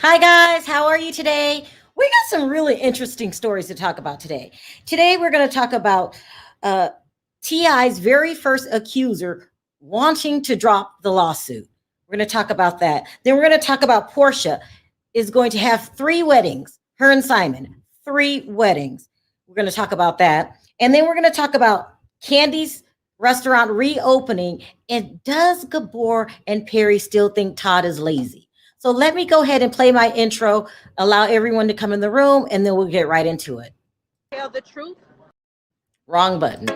Hi, guys. How are you today? We got some really interesting stories to talk about today. Today, we're going to talk about uh, T.I.'s very first accuser wanting to drop the lawsuit. We're going to talk about that. Then, we're going to talk about Porsha is going to have three weddings, her and Simon, three weddings. We're going to talk about that. And then, we're going to talk about Candy's restaurant reopening. And does Gabor and Perry still think Todd is lazy? So let me go ahead and play my intro, allow everyone to come in the room, and then we'll get right into it. Tell the truth. Wrong button.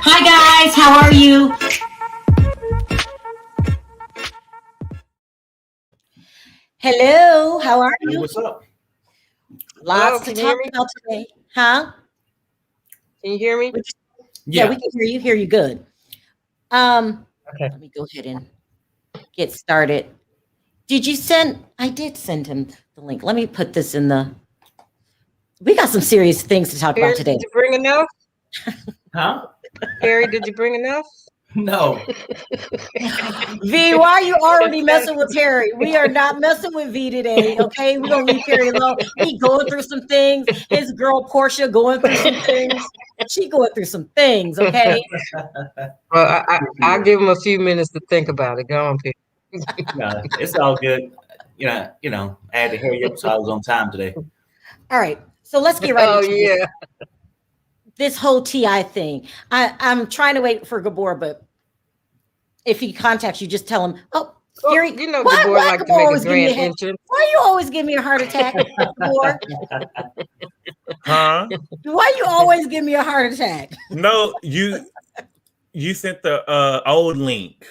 Hi, guys. How are you? Hello. How are Hey, you? what's up? Hello, Lots to can you hear talk me? about today. Huh? Can you hear me? Yeah, Yeah, we can hear you good. Okay. Let me go ahead and get started. Did you send? I did send him the link. Let me put this in the. We got some serious things to talk about Perry, today. did you bring enough? huh? Perry, did you bring enough? No, V, why are you already messing with Perry? We are not messing with V today, okay? We're gonna leave Perry alone. He going through some things. His girl Portia going through some things. She going through some things, okay? Well, I'll give him a few minutes to think about it. Go on, Perry. no, it's all good. I had to hurry up, so I was on time today. All right. So let's get right Oh, into this. yeah. This whole TI thing. I'm trying to wait for Gabor, but if he contacts you, just tell him, oh, Well, Gary, you know, why Gabor like to Gabor make a always give me a grand head? entrance. Why you always give me a heart attack, Gabor? Huh? Why you always give me a heart attack? No, you sent the old link.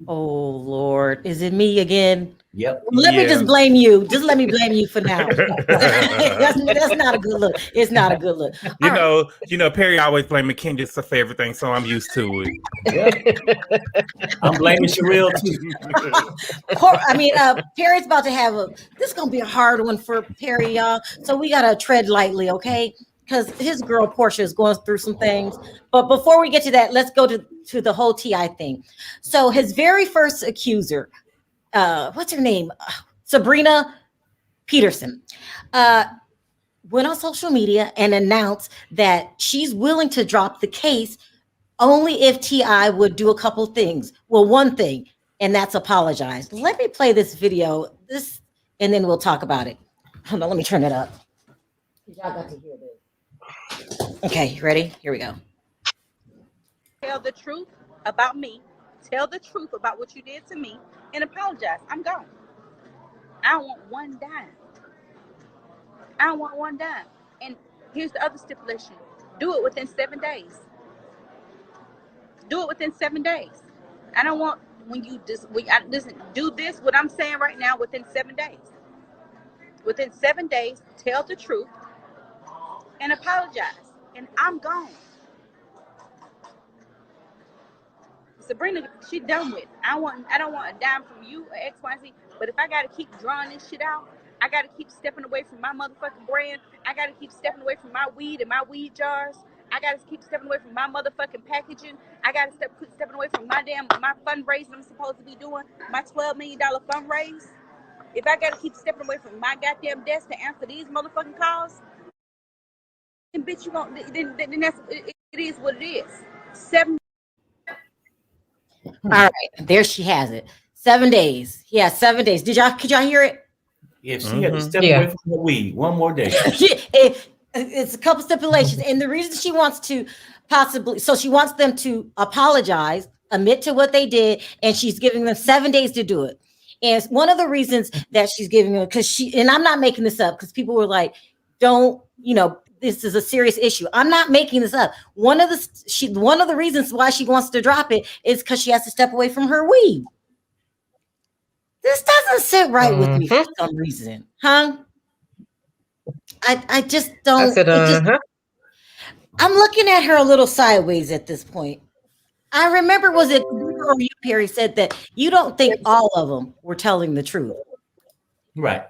Oh Lord, is it me again? Yep. Let me Yeah. just blame you. Just let me blame you for now. That's not a good look. It's not a good look. All right. Perry always blaming Kendra for everything, so I'm used to it. Yep. I'm blaming Sherelle too. Perry's about to have a. This is gonna be a hard one for Perry, y'all. So we gotta tread lightly, okay? Because his girl Portia is going through some things. But before we get to that, let's go to the whole Ti thing. So his very first accuser, what's her name? Sabrina Peterson, uh, went on social media and announced that she's willing to drop the case only if Ti would do a couple things. Well, one thing, and that's apologize. Let me play this video, and then we'll talk about it. Hold on, let me turn it up. Y'all got to hear this. Okay, you ready? Here we go. Tell the truth about me. Tell the truth about what you did to me and apologize. I'm gone. I don't want one dime. I don't want one dime. And here's the other stipulation. Do it within 7 days. Do it within 7 days. I don't want when you just listen, do this, what I'm saying right now, within 7 days. Within 7 days, tell the truth and apologize. And I'm gone. Sabrina, she done with. I don't want a dime from you or X, Y, Z. But if I gotta keep drawing this shit out, I gotta keep stepping away from my motherfucking brand. I gotta keep stepping away from my weed and my weed jars. I gotta keep stepping away from my motherfucking packaging. I gotta keep stepping away from my fundraising I'm supposed to be doing, my $12 million fundraise. If I gotta keep stepping away from my goddamn desk to answer these motherfucking calls, then bitch, you won't. Then that's it is what it is. 7. All right, there she has it. 7 days. Yeah, 7 days. Could y'all hear it? If she had to Mhm. step away from the weed one more day, It's a couple stipulations. And the reason she wants to she wants them to apologize, admit to what they did, and she's giving them 7 days to do it. And one of the reasons that she's giving them, and I'm not making this up because people were like, don't, this is a serious issue. I'm not making this up. One of the reasons why she wants to drop it is because she has to step away from her weed. This doesn't sit right with me for some reason, huh? I just I don't. said, It just. uh-huh. I'm looking at her a little sideways at this point. I remember, was it you or you, Perry, said that you don't think all of them were telling the truth. Right.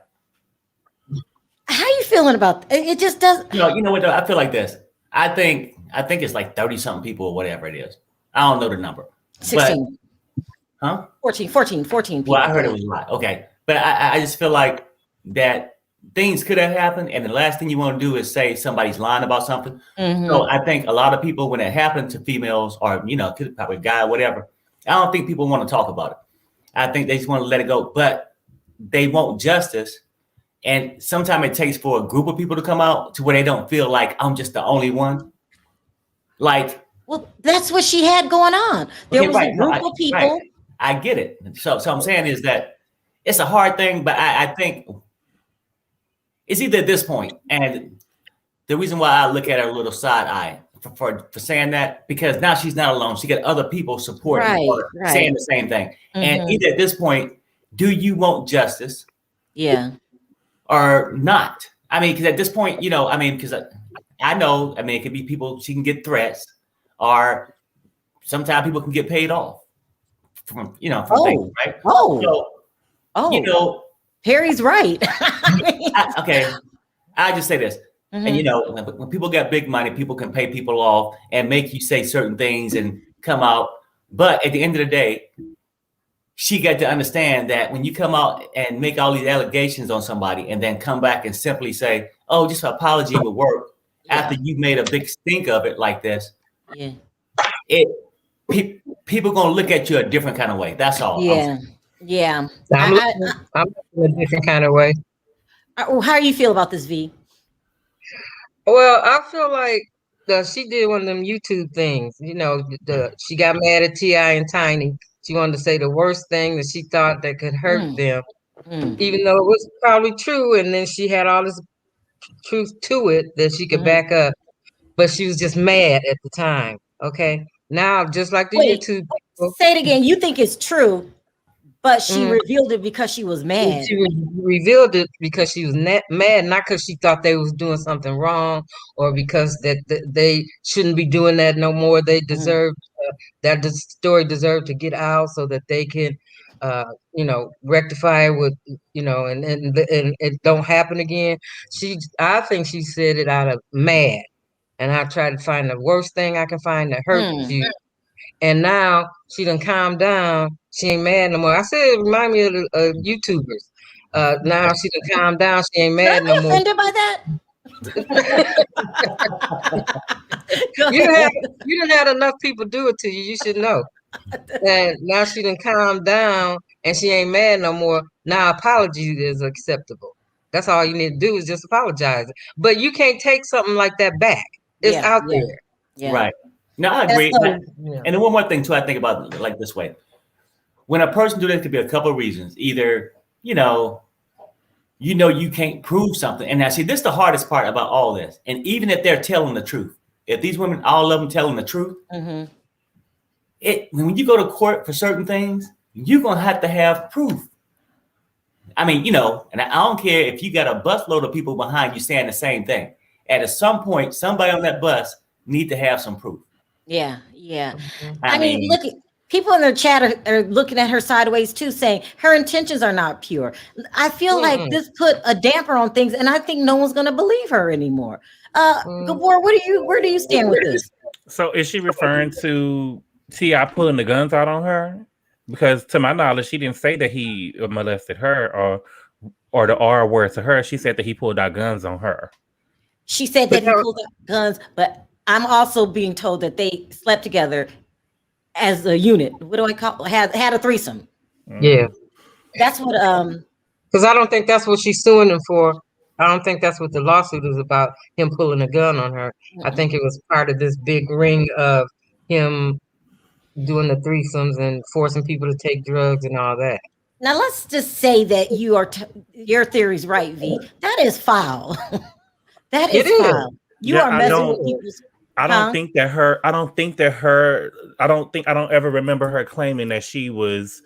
How you feeling about it? It just does. You know what? Though? I feel like this. I think it's like 30 something people or whatever it is. I don't know the number, but 16, huh? 14 Well, people. I heard it was a lot. Okay, but I just feel like that things could have happened, and the last thing you want to do is say somebody's lying about something. So I think a lot of people, when it happened to females, or could probably a guy, whatever, I don't think people want to talk about it. I think they just want to let it go, but they want justice. And sometimes it takes for a group of people to come out to where they don't feel like I'm just the only one. Like, Well, that's what she had going on. There okay, was a right, no, group of right, people. I get it. So I'm saying is that it's a hard thing, but I think it's either at this point, and the reason why I look at her a little side eye for saying that, because now she's not alone. She got other people supporting Right, her, saying right. the same thing. And either at this point, do you want justice Yeah. or not? I mean, because at this point, because I know, it could be people, she can get threats, or sometimes people can get paid off from things, Oh, right? oh, So, oh. Perry's right. okay, I just say this. And Mhm. when people got big money, people can pay people off and make you say certain things and come out. But at the end of the day, she got to understand that when you come out and make all these allegations on somebody and then come back and simply say, "Oh, just an apology would work," after Yeah. you've made a big stink of it like this, Yeah. it people gonna look at you a different kind of way. That's all I'm saying. Yeah. Yeah. I'm looking a different kind of way. How do you feel about this, V? Well, I feel like she did one of them YouTube things. She got mad at T.I. and Tiny. She wanted to say the worst thing that she thought that could hurt Mm, them, mm, even though it was probably true. And then she had all this truth to it that she could mhm. back up, but she was just mad at the time. Okay, now just like the Wait, YouTube people. say it again. You think it's true, but she mm, revealed it because she was mad. She revealed it because she was mad, not because she thought they was doing something wrong, or because they shouldn't be doing that no more. They Mhm. deserve that the story deserved to get out so that they can, rectify it with, and it don't happen again. I think she said it out of mad, and I tried to find the worst thing I can find that hurt Mm. you. And now she done calmed down. She ain't mad no more. I said it remind me of the YouTubers. Now she done calmed down. She ain't Should I mad no be more. offended by that? Go You done ahead. had enough people do it to you. You should know. And now she done calmed down and she ain't mad no more. Now apology is acceptable. That's all you need to do is just apologize. But you can't take something like that back. It's Yeah, out yeah, there. yeah. Right. No, I That's agree. so. Yeah. And then one more thing too, I think about it like this way. When a person do that, it could be a couple of reasons. Either, you can't prove something. And now see, this is the hardest part about all this. And even if they're telling the truth, if these women, all of them telling the truth, Mhm. when you go to court for certain things, you're gonna have to have proof. I mean, and I don't care if you got a busload of people behind you saying the same thing. At some point, somebody on that bus need to have some proof. Yeah, yeah. I I mean, mean, look, people in the chat are looking at her sideways too, saying her intentions are not pure. I feel like Mm-mm. this put a damper on things, and I think no one's going to believe her anymore. Mm. Gabor, where do you stand with this? So is she referring to T.I. pulling the guns out on her? Because to my knowledge, she didn't say that he molested her or the R word to her. She said that he pulled out guns on her. She said But that he pulled out guns, but I'm also being told that they slept together as a unit. What do I call had a threesome? yeah, That's what because I don't think that's what she's suing him for. I don't think that's what the lawsuit is about, him pulling a gun on her. I think it was part of this big ring of him doing the threesomes and forcing people to take drugs and all that. Now let's just say that your theory's right, V. That is foul. That It is is. foul. You Yeah, are messing with people's. I don't think that her. I don't ever remember her claiming that she was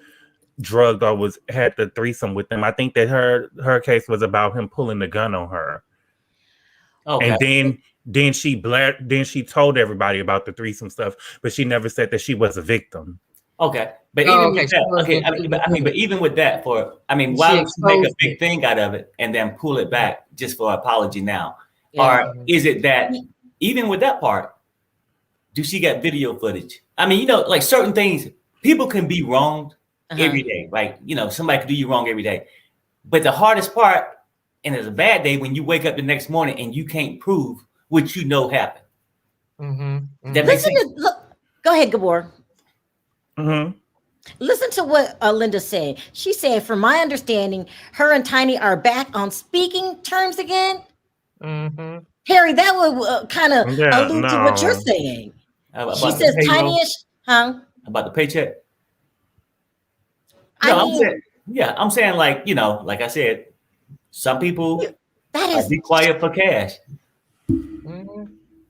drugged or had the threesome with them. I think that her case was about him pulling the gun on her. Okay. And then she told everybody about the threesome stuff, but she never said that she was a victim. Okay, but Oh, even okay. with that, okay, but even with that, why She would you make a exposed big it. thing out of it and then pull it back just for apology now? Yeah. Or is it that even with that part, do she got video footage? I mean, like certain things, people can be wronged every day. Like, somebody can do you wrong every day. But the hardest part, and it's a bad day when you wake up the next morning and you can't prove what happened. That makes sense. Go ahead, Gabor. Mm-hmm. Listen to what Linda said. She said, from my understanding, her and Tiny are back on speaking terms again. Harry, that would kind of allude to what you're saying. She says Tiny-ish, huh? About the paycheck? I mean, I'm saying like, like I said, some people be quiet for cash.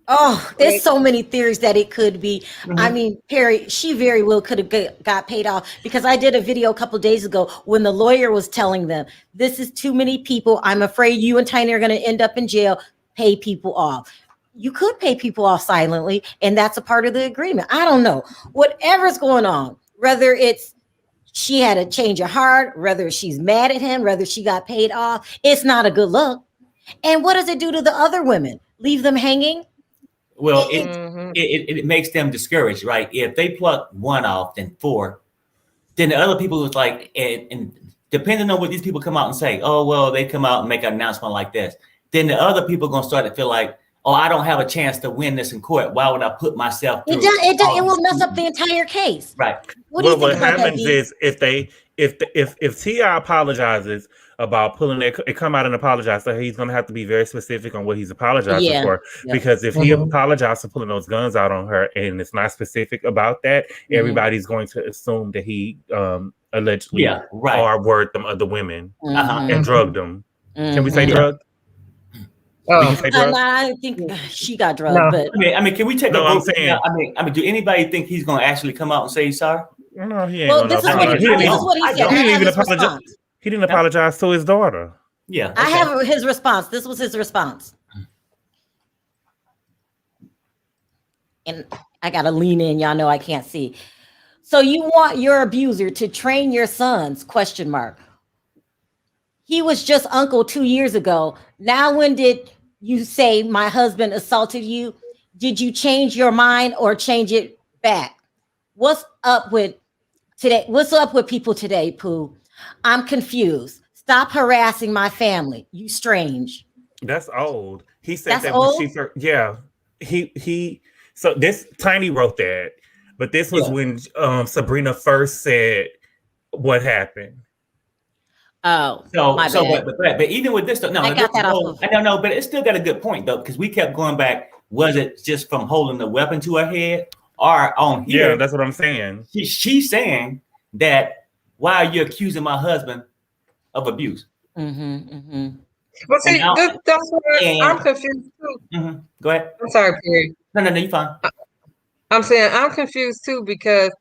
Oh, there's so many theories that it could be. I mean, Perry, she very well could have got paid off, because I did a video a couple of days ago when the lawyer was telling them, this is too many people. I'm afraid you and Tiny are going to end up in jail. Pay people off. You could pay people off silently, and that's a part of the agreement. I don't know. Whatever's going on, whether it's she had a change of heart, whether she's mad at him, whether she got paid off, it's not a good look. And what does it do to the other women? Leave them hanging? Well, it makes them discouraged, right? If they pluck one off, then 4, then the other people was like, and depending on what these people come out and say, oh, well, they come out and make an announcement like this, then the other people are going to start to feel like, oh, I don't have a chance to win this in court. Why would I put myself through? It will mess up the entire case. Right. What happens is if T.I. apologizes about pulling it come out and apologize, so he's going to have to be very specific on what he's apologizing for. Because if he apologizes for pulling those guns out on her and it's not specific about that, everybody's going to assume that he allegedly R-worded them other women and drugged them. Can we say drugged? I think she got drugged, but I mean, can we take a vote? I'm saying, I mean, do anybody think he's going to actually come out and say sorry? No, he ain't. Well, this is what he said. He didn't even apologize. He didn't apologize to his daughter. Yeah, I have his response. This was his response, and I gotta lean in. Y'all know I can't see. So you want your abuser to train your sons? Question mark. He was just uncle 2 years ago. Now, when did you say my husband assaulted you? Did you change your mind or change it back? What's up with today? What's up with people today, Pooh? I'm confused. Stop harassing my family. You strange. That's old. He said That's that old? when she first, he so this Tiny wrote that, but this was when Sabrina first said what happened. Oh, but even with this, no, I got that off. I don't know, but it still got a good point though, because we kept going back. Was it just from holding the weapon to her head, or on here? Yeah, that's what I'm saying. She's saying that. Why are you accusing my husband of abuse? Well, see, that's where I'm confused too. Go ahead. I'm sorry, Perry. No, you're fine. I'm saying I'm confused too, because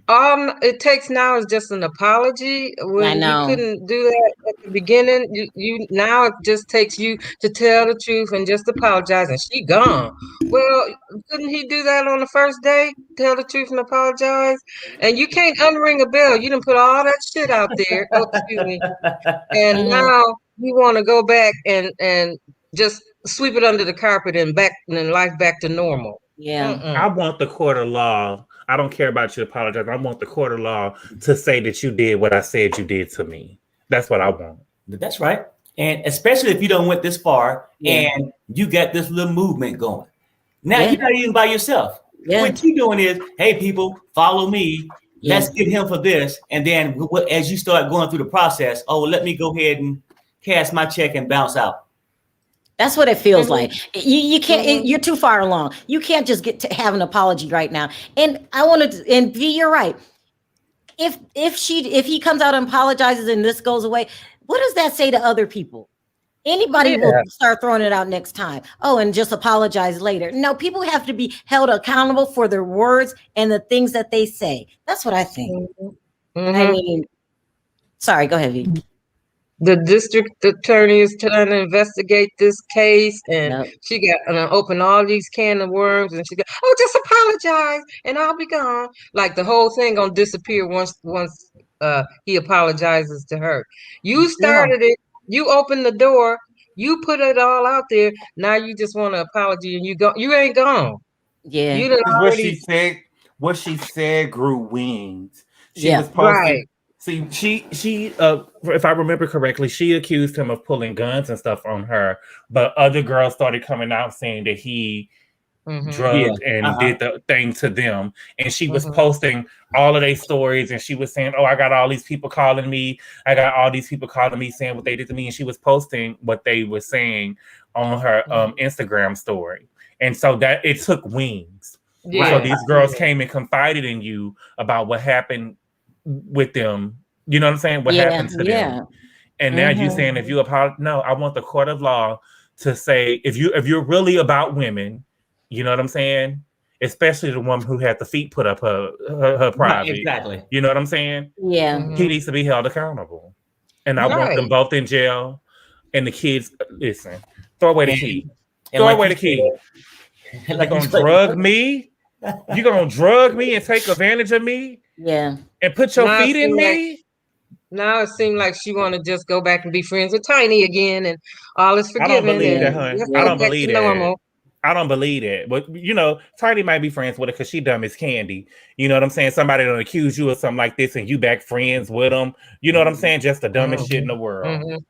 all it takes now is just an apology. When you couldn't do that at the beginning, you now it just takes you to tell the truth and just apologize, and she gone. Well, couldn't he do that on the first day? Tell the truth and apologize, and you can't unring a bell. You didn't put all that shit out there. Oh, excuse me. And now you want to go back and just sweep it under the carpet and life back to normal. Yeah. I want the court of law. I don't care about you apologizing. I want the court of law to say that you did what I said you did to me. That's what I want. That's right. And especially if you don't went this far and you got this little movement going. Now you're not even by yourself. What you're doing is, hey, people, follow me. Let's get him for this. And then as you start going through the process, let me go ahead and cash my check and bounce out. That's what it feels like. You can't. You're too far along. You can't just get to have an apology right now. And I wanted to. And V, you're right. If he comes out and apologizes and this goes away, what does that say to other people? Anybody will start throwing it out next time. Oh, and just apologize later. No, people have to be held accountable for their words and the things that they say. That's what I think. I mean, sorry. Go ahead, V. The district attorney is trying to investigate this case, and Yep. she got open all these can of worms, and she got, oh, just apologize, and I'll be gone. Like the whole thing gonna disappear once he apologizes to her. You Yeah. started it. You opened the door. You put it all out there. Now you just want an apology, and you ain't gone. Yeah. You done already What she said grew wings. She Yeah. was posting. right. See, she if I remember correctly, she accused him of pulling guns and stuff on her, but other girls started coming out saying that he Mm-hmm. Yeah. drugged and did the thing to them. And she was Mhm. posting all of their stories, and she was saying, oh, I got all these people calling me. I got all these people calling me saying what they did to me. And she was posting what they were saying on her Instagram story. And so that it took wings. Yeah. So these girls came and confided in you about what happened with them. You know what I'm saying? What happened to them. And now you saying if you apologize, no, I want the court of law to say if you're really about women, you know what I'm saying? Especially the one who had the feet put up her private. Right, exactly. You know what I'm saying? Yeah. Mhm. He needs to be held accountable. And I want them Right. both in jail. And the kids, listen, throw away the key. And Throw like away you the key. said- You're like you gonna said- drug me? You gonna drug me and take advantage of me Yeah. and put your Now it feet in seem like- me? Now it seems like she want to just go back and be friends with Tiny again, and all is I forgiven. don't believe that, and honey. let's I go don't back believe to that. normal. I don't believe that. But you know, Tiny might be friends with her because she dumb as candy. You know what I'm saying? Somebody don't accuse you of something like this and you back friends with them. You know what I'm saying? Just the dumbest shit in the world.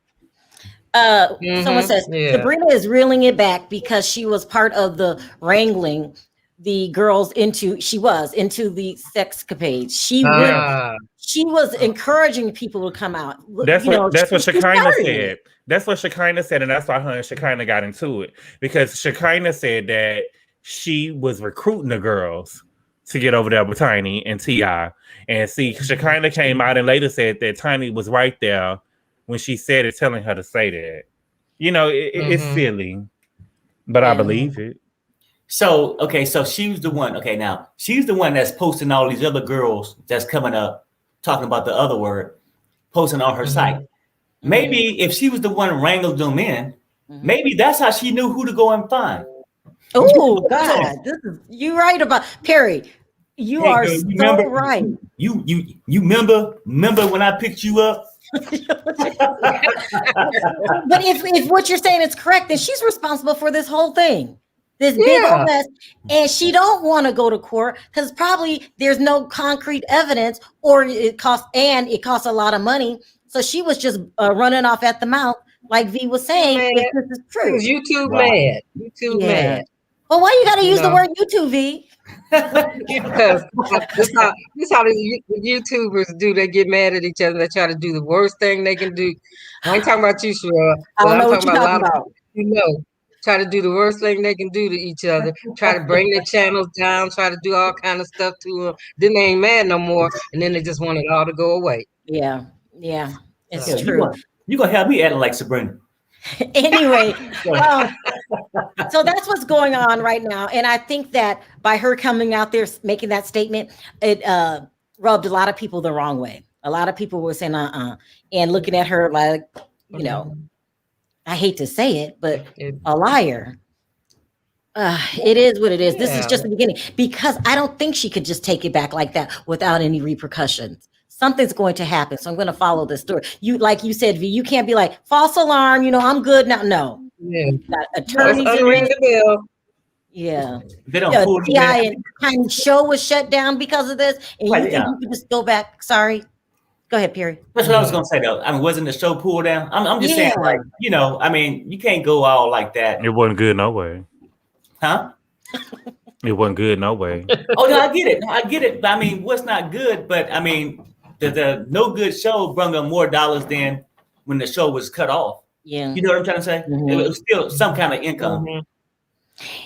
Mhm. Someone says Yeah. Sabrina is reeling it back because she was part of the wrangling the girls into. She was into the sexcapades. She was encouraging people to come out. That's what she Shekinah started said. it. That's what Shekinah said, and that's why her and Shekinah got into it. Because Shekinah said that she was recruiting the girls to get over there with Tiny and T.I. And see, Shekinah came out and later said that Tiny was right there when she said it, telling her to say that. You know, it's silly, but I believe it. So, okay, so she was the one. Okay, now she's the one that's posting all these other girls that's coming up, talking about the other word, posting on her site. Maybe if she was the one wrangled them in, maybe that's how she knew who to go and find. Oh God, you're right about Perry. You are girl, so right. You remember when I picked you up? But if what you're saying is correct, then she's responsible for this whole thing. This big old mess, and she don't want to go to court because probably there's no concrete evidence, or it costs a lot of money. So she was just running off at the mouth, like V was saying. If this is true, YouTube mad. YouTube mad. Well, why you got to use the word YouTube, V? Because this how the YouTubers do. They get mad at each other. They try to do the worst thing they can do. I ain't talking about you, Sherelle. I don't know what you're a lot talking of about. people, try to do the worst thing they can do to each other. Try to bring their channels down. Try to do all kind of stuff to them. Then they ain't mad no more, and then they just want it all to go away. Yeah, it's true. You gonna have me acting like Sabrina. Anyway, so that's what's going on right now, and I think that by her coming out there making that statement, it rubbed a lot of people the wrong way. A lot of people were saying and looking at her like, you know, I hate to say it, but a liar. It is what it is. This is just the beginning, because I don't think she could just take it back like that without any repercussions. Something's going to happen. So I'm going to follow this story. Like you said, V, you can't be like, false alarm, I'm good now. No. Yeah. Got attorneys. Unring the bell. Yeah. They don't fool you. and Time show was shut down because of this. And you think you could just go back. Sorry. Go ahead, Perry. That's what I was gonna say though. I mean, wasn't the show pulled down? I'm just saying, like, I mean, you can't go all like that. It wasn't good no way. Huh? It wasn't good no way. Oh no, I get it. But I mean, what's not good? But I mean, the no good show brought them more dollars than when the show was cut off. Yeah. You know what I'm trying to say? It was still some kind of income.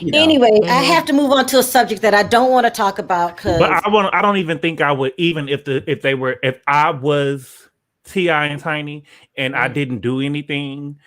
Anyway, I have to move on to a subject that I don't want to talk about But I don't even think I would, even if I was T.I. and Tiny and I didn't do anything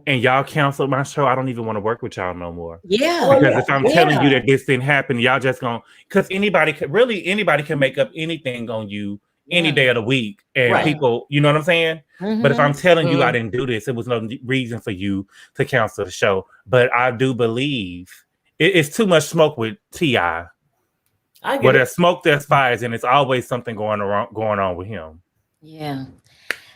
and y'all canceled my show, I don't even want to work with y'all no more. Yeah. Because if I'm telling you that this didn't happen, y'all just gonna, because anybody can make up anything on you any day of the week. And people, you know what I'm saying? But if I'm telling you I didn't do this, it was no reason for you to cancel the show. But I do believe it's too much smoke with T.I. Where there's smoke, there's fires, and it's always something going on with him. Yeah.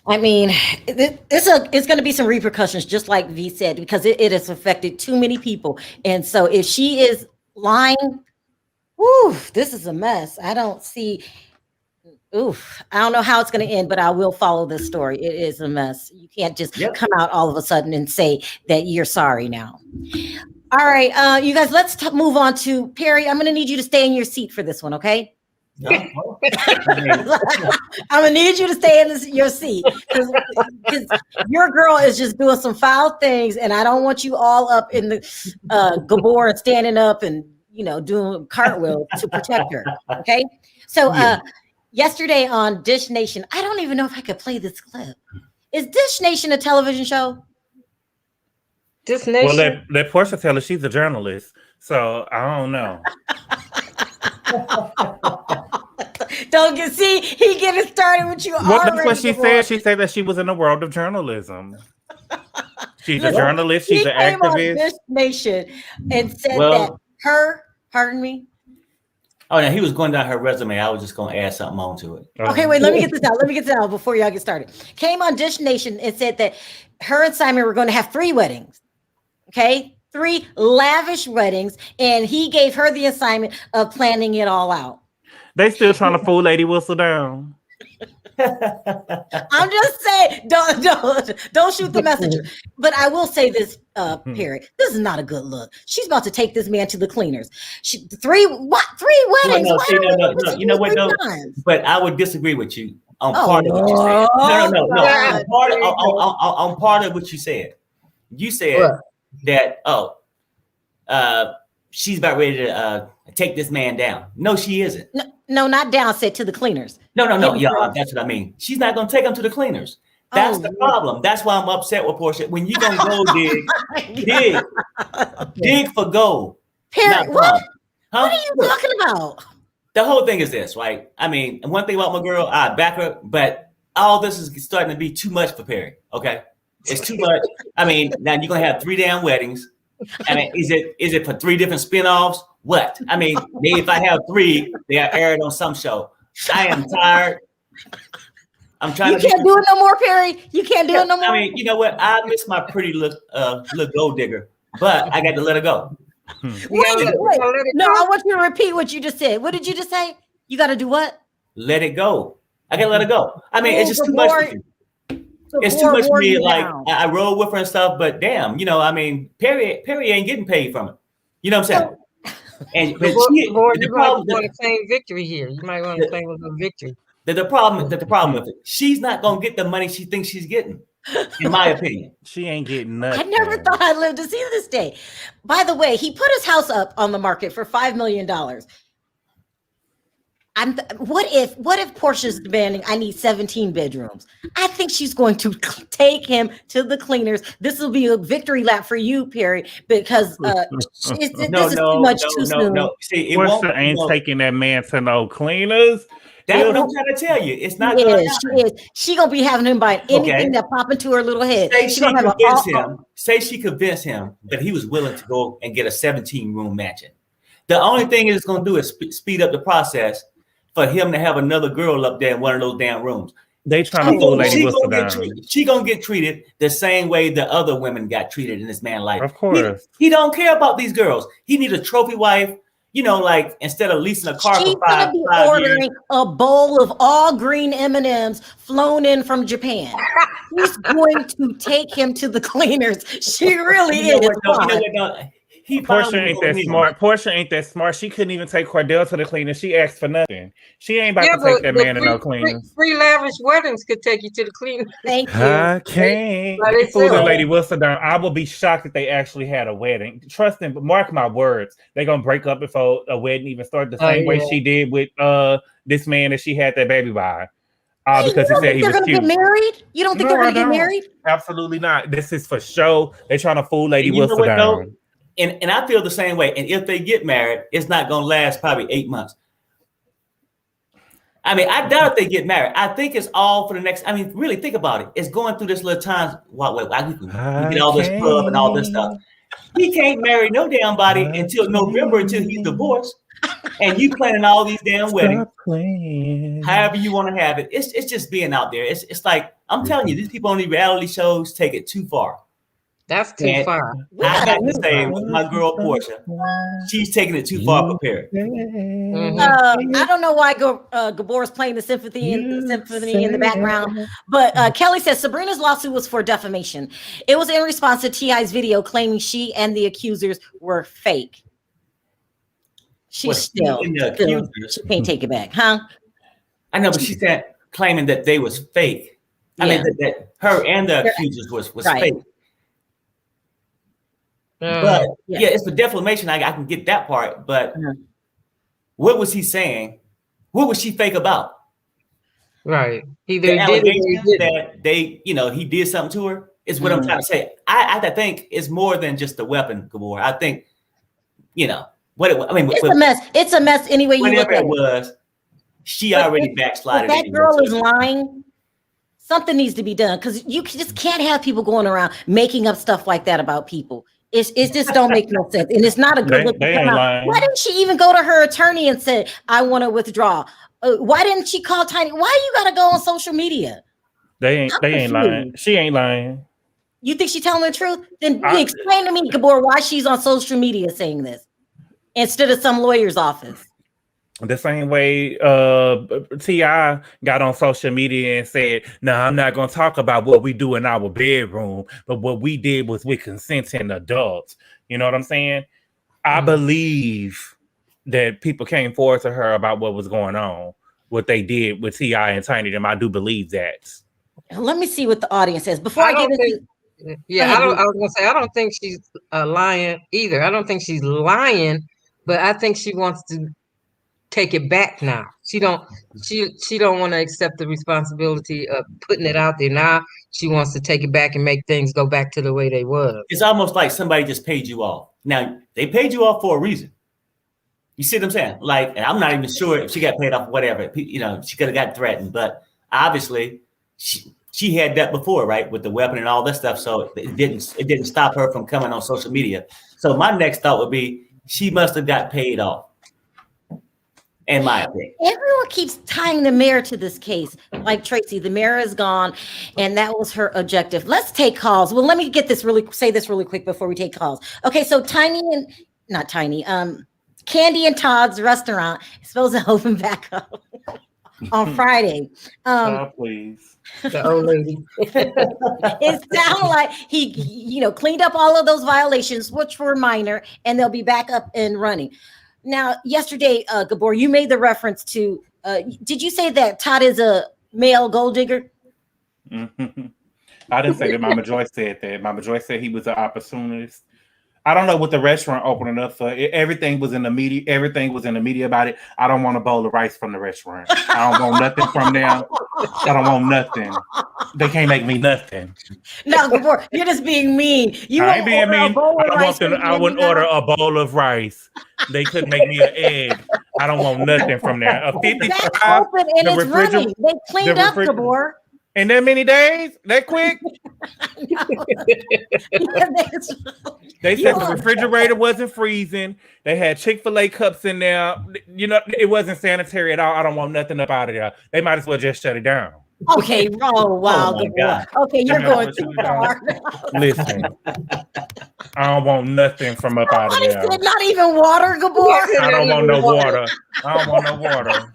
I mean, it's going to be some repercussions, just like V said, because it has affected too many people. And so if she is lying, this is a mess. I don't know how it's going to end, but I will follow this story. It is a mess. You can't just come out all of a sudden and say that you're sorry now. All right, you guys, let's move on to Perry. I'm going to need you to stay in your seat for this one, okay? I'm gonna need you to stay in your seat because your girl is just doing some foul things, and I don't want you all up in the Gabor and standing up and doing cartwheels to protect her. Okay, so yesterday on Dish Nation, I don't even know if I could play this clip. Is Dish Nation a television show? Dish Nation. Well, let Porsha tell her she's a journalist, so I don't know. Don't you see? He getting started with you. Well, that's what she said. She said that she was in the world of journalism. She's a journalist. She's an activist. On Dish Nation and said that her. Pardon me. Oh, yeah, he was going down her resume. I was just going to add something on to it. Okay, wait. Let me get this out before y'all get started. Came on Dish Nation and said that her and Simon were going to have 3 weddings. Okay. 3 lavish weddings, and he gave her the assignment of planning it all out. They still trying to fool Lady Whistle down. I'm just saying, don't shoot the messenger. But I will say this, Perry, this is not a good look. She's about to take this man to the cleaners. 3 weddings? No, you know what though? But I would disagree with you on part of what you said. No. On part of what you said. You said that she's about ready to take this man down. No, she isn't. No, not down. Said to the cleaners. No. Yeah, that's what I mean. She's not gonna take him to the cleaners. That's the problem. That's why I'm upset with Porsha. When you gonna go dig for gold. Perry, what? Huh? What are you talking about? The whole thing is this, right? I mean, one thing about my girl, I back her, but all this is starting to be too much for Perry. Okay, it's too much. I mean, now you're gonna have 3 damn weddings. I mean, is it for 3 different spinoffs? What? I mean, maybe if I have 3, they are aired on some show. I am tired. I'm trying. You can't do it no more, Perry. You can't do it no more. I mean, you know what? I miss my pretty little gold digger, but I got to let her go. Wait. No, I want you to repeat what you just said. What did you just say? You got to do what? Let it go. I got to let her go. I mean, it's just too much for me. It's too much for me. Like I roll with her and stuff, but damn, I mean, Perry ain't getting paid from it. You know what I'm saying? And but you might want to claim victory here. You might want to claim a victory. The problem with it, she's not gonna get the money she thinks she's getting. In my opinion, she ain't getting nothing. I never thought I'd live to see this day. By the way, he put his house up on the market for $5 million. What if Porsha's demanding I need 17 bedrooms? I think she's going to take him to the cleaners. This will be a victory lap for you, Perry, because this is too much too soon. No. See, Porsha ain't taking that man to no cleaners. That's what I'm trying to tell you. It's not. She gonna be having him buy anything that pop into her little head. Say she convinced him that he was willing to go and get a 17-room mansion. The only thing it's gonna do is speed up the process for him to have another girl up there in one of those damn rooms. They trying to fool Lady Whistle down. She gonna get treated the same way the other women got treated in this man's life. Of course. He don't care about these girls. He need a trophy wife. Like instead of leasing a car for 5 years. She's gonna be ordering a bowl of all green M&Ms flown in from Japan. She's going to take him to the cleaners. She really is. Porsha ain't that smart. Porsha ain't that smart. She couldn't even take Cordell to the cleaners. She asked for nothing. She ain't about to take that man to no cleaners. Free lavish weddings could take you to the cleaners. Thank you. I can't. They fooled the Lady Whistle down. I will be shocked if they actually had a wedding. Trust them, but mark my words. They're gonna break up before a wedding even started. The same way she did with this man that she had that baby by. Because he said he was cute. Get married? You don't think they're gonna get married? Absolutely not. This is for show. They're trying to fool Lady Whistle down. And I feel the same way. And if they get married, it's not going to last probably 8 months. I mean, I doubt if they get married. I think it's all for the next. I mean, really think about it. It's going through this little time. We get all this pub and all this stuff. He can't marry no damn body until November until he's divorced. And you planning all these damn weddings. However you want to have it. It's just being out there. It's like, I'm telling you, these people on these reality shows take it too far. That's too far. I got to say, with my girl Porsha, she's taking it too far prepared. I don't know why Gabor is playing the symphony in the background, but Kelly says Sabrina's lawsuit was for defamation. It was in response to T.I.'s video claiming she and the accusers were fake. She's still she can't take it back, huh? I know, but she said claiming that they was fake. I mean that her and the accusers was fake. But it's for defamation. I can get that part. But what was he saying? What was she fake about? Right. Either the allegations that he did something to her is what I'm trying to say. I think it's more than just the weapon, Gabor. I think, it's a mess. It's a mess anyway you look at it. Was she already backslided? If that girl is lying, something needs to be done, because you just can't have people going around making up stuff like that about people. It just don't make no sense, and it's not a good look. Why didn't she even go to her attorney and say, "I want to withdraw"? Why didn't she call Tiny? Why you gotta go on social media? They ain't lying. She ain't lying. You think she's telling the truth? Then explain to me, Gabor, why she's on social media saying this instead of some lawyer's office. The same way T.I. got on social media and said, "No, I'm not going to talk about what we do in our bedroom, but what we did was with consenting adults." You know what I'm saying? I believe that people came forward to her about what was going on, what they did with T.I. and Tiny Them. I do believe that. Let me see what the audience says before I get into. I was gonna say I don't think she's lying either. I don't think she's lying, but I think she wants to take it back now. She don't want to accept the responsibility of putting it out there. Now she wants to take it back and make things go back to the way they were. It's almost like somebody just paid you off. Now they paid you off for a reason. You see what I'm saying? Like, and I'm not even sure if she got paid off, whatever. She could have got threatened, but obviously she had that before, right? With the weapon and all that stuff. So it didn't stop her from coming on social media. So my next thought would be she must have got paid off. In my opinion. Everyone keeps tying the mayor to this case. Like Tracy, the mayor is gone, and that was her objective. Let's take calls. Well, let me say this really quick before we take calls. Okay, so Candy and Todd's restaurant is supposed to open back up on Friday. Please. The old lady. It sounds like he cleaned up all of those violations, which were minor, and they'll be back up and running. Now, yesterday, Gabor, you made the reference to, did you say that Todd is a male gold digger? Mm-hmm. I didn't say that. Mama Joyce said that. Mama Joyce said he was an opportunist. I don't know what the restaurant opening up for. Everything was in the media. Everything was in the media about it. I don't want a bowl of rice from the restaurant. I don't want nothing from them. I don't want nothing. They can't make me nothing. No, Gabor, you're just being mean. I ain't being mean. I wouldn't order a bowl of rice. They couldn't make me an egg. I don't want nothing from there. A 55. That's open and it's running. They cleaned up, Gabor. In that many days? That quick? They said the refrigerator wasn't freezing. They had Chick-fil-A cups in there. It wasn't sanitary at all. I don't want nothing up out of there. They might as well just shut it down. Okay. Oh, wow. Oh, God. Okay, you're going too far. Listen. I don't want nothing from up out of there. Not even water, Gabor? I don't want no water. I don't want no water.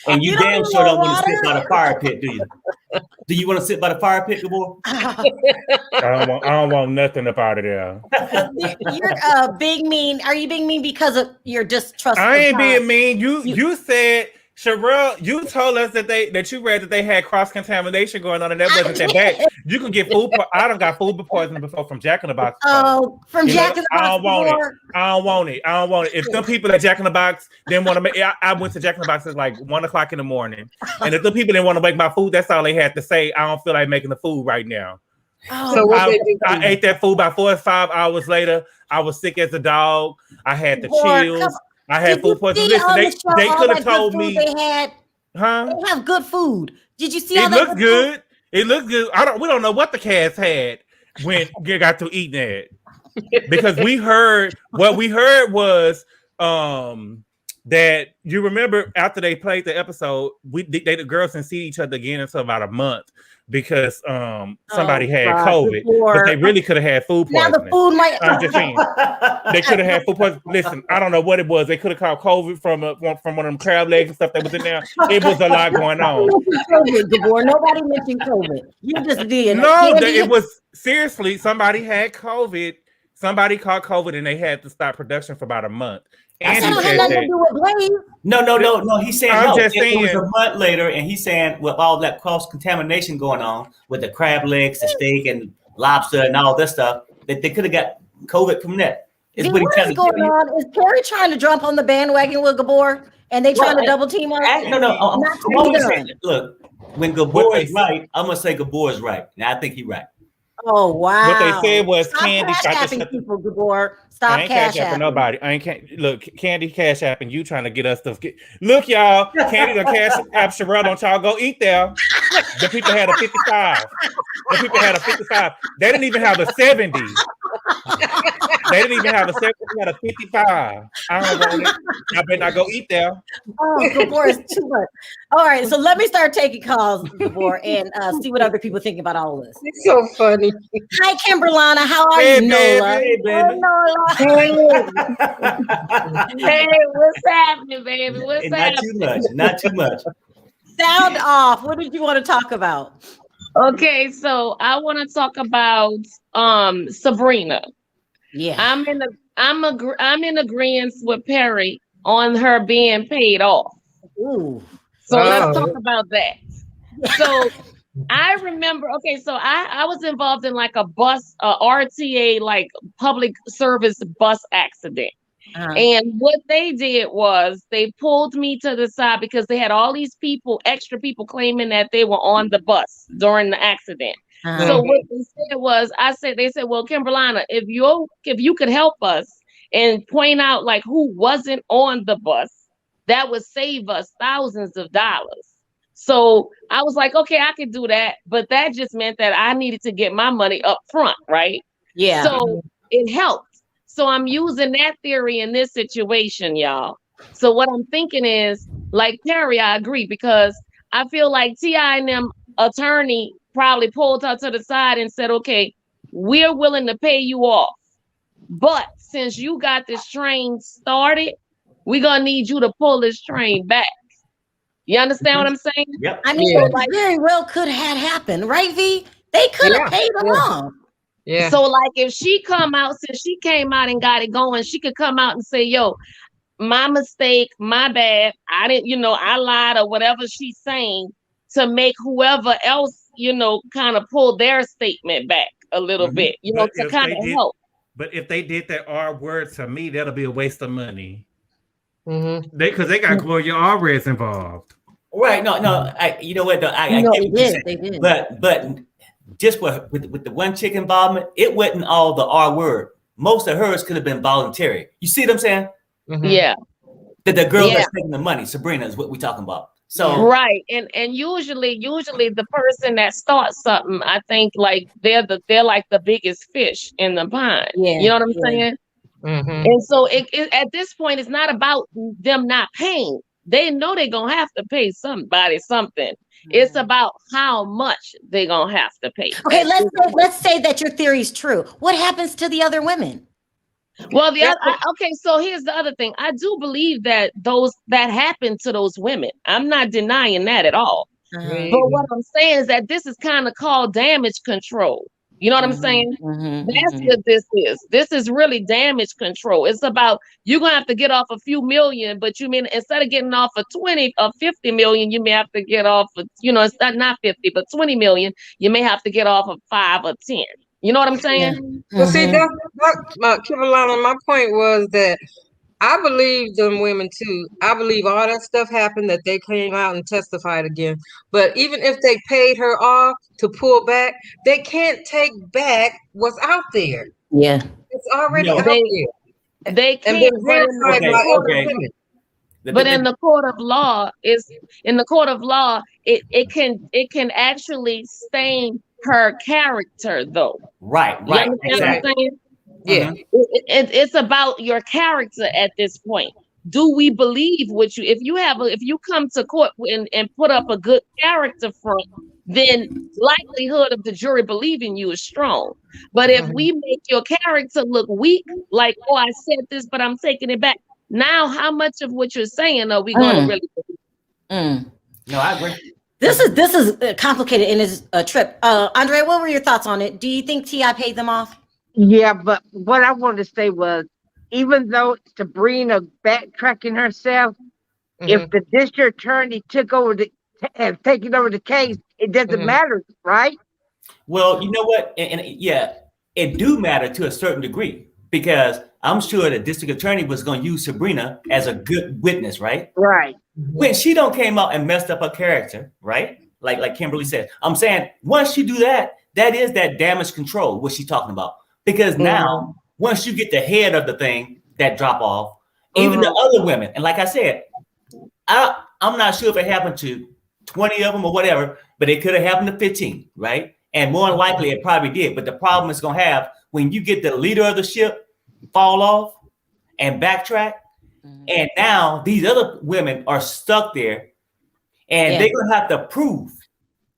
And you damn sure don't want to sit by the fire pit, do you? Do you want to sit by the fire pit, Gabor? I don't want nothing up out of there. You're being mean. Are you being mean because of your distrust? I ain't being mean. You said, Sherelle, you told us that you read that they had cross-contamination going on, and that wasn't that bad. You can get food. I done got food poisoning before from Jack in the Box. Oh, from Jack in the Box. I don't want it. If some people at Jack in the Box didn't want to make, I went to Jack in the Box at like 1:00 in the morning, and if the people didn't want to make my food, that's all they had to say. I don't feel like making the food right now. Oh. So I ate that food by 4 or 5 hours later. I was sick as a dog. I had the chills. I had Did you food poisoning. see Listen, on the show they all could have that good told food me, they had? huh? They have good food. Did you see all It that looked good food? good. It looked good. We don't know what the cast had when they got to eating that. Because what we heard was that you remember after they played the episode, the girls didn't see each other again until about a month because somebody had COVID, but they really could have had food poisoning. Now the food might. I'm just saying they could have had food poisoning. Listen, I don't know what it was. They could have caught COVID from one of them crab legs and stuff that was in there. It was a lot going on. COVID, Gabor. Nobody mentioned COVID. You just did. No, it was seriously somebody had COVID. Somebody caught COVID and they had to stop production for about a month. That don't have nothing to do with Blaze. No. He's saying I'm no. just It was saying. a month later, and he's saying with all that cross contamination going on with the crab legs, the steak, and lobster, and all this stuff, that they could have got COVID from that. What is going on? Is Perry trying to jump on the bandwagon with Gabor, and they trying to double team us? Look, when Gabor is right, I'm gonna say Gabor is right. Now I think he's right. Oh wow! What they said was Stop Candy cash apping people, Gabor. Stop I ain't cash apping nobody. Look, Candy cash apping you trying to get us to look, y'all. Candy the cash app Sherelle. Don't y'all go eat there? The people had a 55. The people had a 55. They didn't even have a 70. They didn't even have a 70. They had a 55. I don't want it. I better not go eat there. Oh, Gabor is too much. All right, so let me start taking calls, Gabor, and see what other people think about all this. It's so funny. Hi, Kimberlana. How are you, Nola? Hey, baby. Nola. Hey, what's happening, baby? What's happening? Not too much. Sound off. What did you want to talk about? Okay, so I want to talk about Sabrina. Yeah, I'm in agreement with Perry on her being paid off. Ooh. So let's talk about that. So I remember, so I was involved in like a bus, RTA, like public service bus accident. And what they did was they pulled me to the side because they had all these extra people claiming that they were on the bus during the accident. So what they said was, they said, well, Kimberlana, if you could help us and point out like who wasn't on the bus, that would save us thousands of dollars. So I was like, okay, I could do that. But that just meant that I needed to get my money up front, right? Yeah. So it helped. So I'm using that theory in this situation, y'all. So what I'm thinking is, like Perry, I agree, because I feel like T.I. and them attorney probably pulled her to the side and said, okay, we're willing to pay you off. But since you got this train started, we're going to need you to pull this train back. You understand what I'm saying? Yep. I mean, it very well could have happened, right, V? They could have paid them off. Yeah. So like if she come out, since she came out and got it going, she could come out and say, yo, my mistake, my bad. I didn't, I lied or whatever she's saying to make whoever else, kind of pull their statement back a little bit, to kind of help. But if they did that R word to me, that'll be a waste of money. Mm-hmm. Because they got Gloria Alvarez involved. Right. No. You know what? They did. But just with the one chick involvement, it wasn't all the R word. Most of hers could have been voluntary. You see what I'm saying? Mm-hmm. Yeah. The girl that's taking the money, Sabrina, is what we're talking about. So right, and usually the person that starts something, I think like they're like the biggest fish in the pond. Yeah. You know what I'm saying? Mm-hmm. And so it at this point, it's not about them not paying. They know they're gonna have to pay somebody something. It's about how much they're gonna have to pay. Okay, let's say that your theory is true. What happens to the other women? Well, so here's the other thing. I do believe that that happened to those women. I'm not denying that at all. But what I'm saying is that this is kind of called damage control. You know what I'm saying? That's what this is. This is really damage control. It's about you're gonna have to get off a few million, but instead of getting off of 20 or 50 million, you may have to get off of, it's not 50, but 20 million. You may have to get off of 5 or 10. You know what I'm saying? Well, see, that's Kimberlana, my point was that I believe them women too. I believe all that stuff happened, that they came out and testified again. But even if they paid her off to pull back, they can't take back what's out there. Yeah. It's already out there. They And can't. been But in the verified by court other okay. women. but in the court of law it can actually stain her character though. Right, You right, understand what I'm exactly. saying? Yeah. It's about your character at this point. Do we believe what you if you come to court and put up a good character front, then likelihood of the jury believing you is strong. But if we make your character look weak, like, oh, I said this, but I'm taking it back. Now, how much of what you're saying are we going to really believe? No, I agree. This is complicated in his trip. Andre, what were your thoughts on it? Do you think T.I. paid them off? Yeah, but what I wanted to say was, even though Sabrina backtracking herself, if the district attorney has taken over the case, it doesn't matter, right? Well, you know what? And yeah, it do matter to a certain degree because I'm sure the district attorney was going to use Sabrina as a good witness, right? Right. When she don't came out and messed up her character, right? Like Kimberly said, I'm saying once you do that, that is that damage control, what she's talking about. Because now, once you get the head of the thing, that drop off, even the other women, and like I said, I'm not sure if it happened to 20 of them or whatever, but it could have happened to 15, right? And more than likely, it probably did. But the problem it's going to have when you get the leader of the ship fall off and backtrack, and now these other women are stuck there, and they're going to have to prove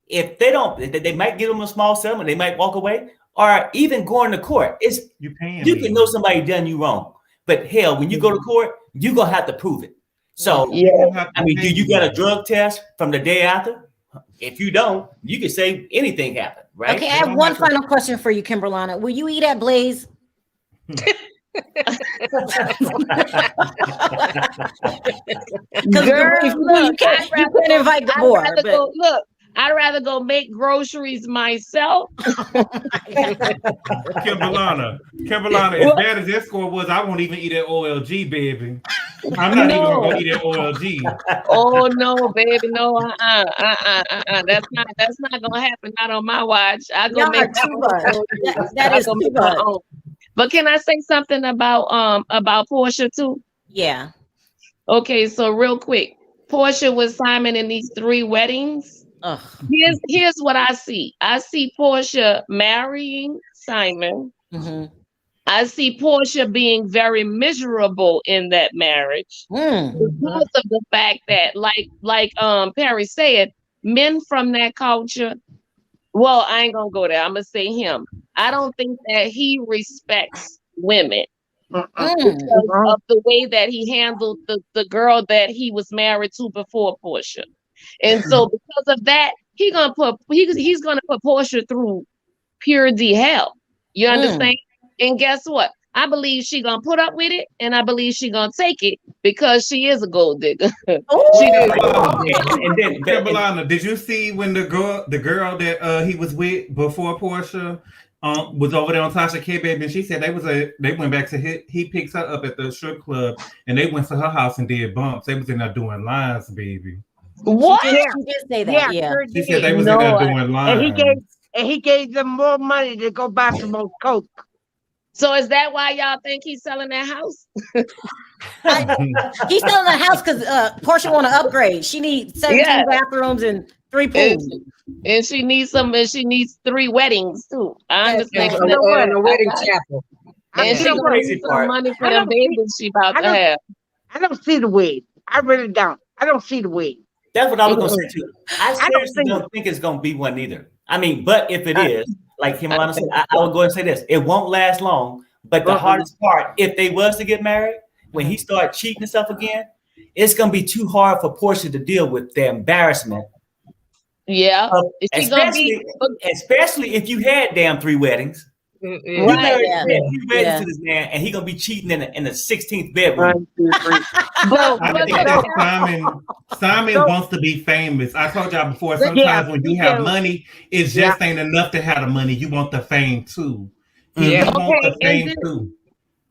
if they don't, they might give them a small settlement, they might walk away, or even going to court. You can know somebody done you wrong, but hell, when you go to court, you're going to have to prove it. So, I mean, do you got a drug test from the day after? If you don't, you can say anything happened, right? Okay, I have one final question for you, Kimberlana. Will you eat at Blaze? Girl, look, you can't invite the board. I'd rather go make groceries myself. Kimberlana, as bad as that score was, I won't even eat at OLG, baby. I'm not even gonna eat at OLG. Oh no, baby, no, That's not gonna happen. Not on my watch. I go make too much. That is too much. But can I say something about Porsha too? Yeah. Okay, so real quick, Porsha with Simon in these 3 weddings. Here's what I see. I see Porsha marrying Simon. I see Porsha being very miserable in that marriage because of the fact that, like Perry said, men from that culture. Well, I ain't gonna go there. I'm gonna say him. I don't think that he respects women because of the way that he handled the girl that he was married to before Porsha. And so because of that, he's gonna put Porsha through pure D hell. You understand? And guess what? I believe she gonna put up with it, and I believe she gonna take it because she is a gold digger. Kimberlana, did you see when the girl that he was with before Porsha was over there on Tasha K, baby, and she said they went back to he picks her up at the strip club, and they went to her house and did bumps. They was in there doing lines, baby. What? She did say that. Yeah. She said they was in there doing lines. And he gave them more money to go buy some more coke. So is that why y'all think he's selling that house? He's selling the house because Porsha want to upgrade. She needs 17 bathrooms and 3 pools. And she needs 3 weddings too. I understand. And a wedding chapel. And she needs some money for the babies she about to have. I don't see the wedding. I really don't. I don't see the wedding. That's what I was going to say too. I seriously don't think it's going to be one either. I mean, but if it is, like Kimberlana said, I would go and say this: it won't last long. But the hardest part, if they was to get married, when he started cheating and stuff again, it's going to be too hard for Porsha to deal with the embarrassment. Yeah, especially if you had damn 3 weddings. You married 3 weddings to this man, and he gonna be cheating in the 16th bedroom. I think that Simon wants to be famous. I told y'all before. Sometimes when you have money, it just ain't enough to have the money. You want the fame too. You want the fame too.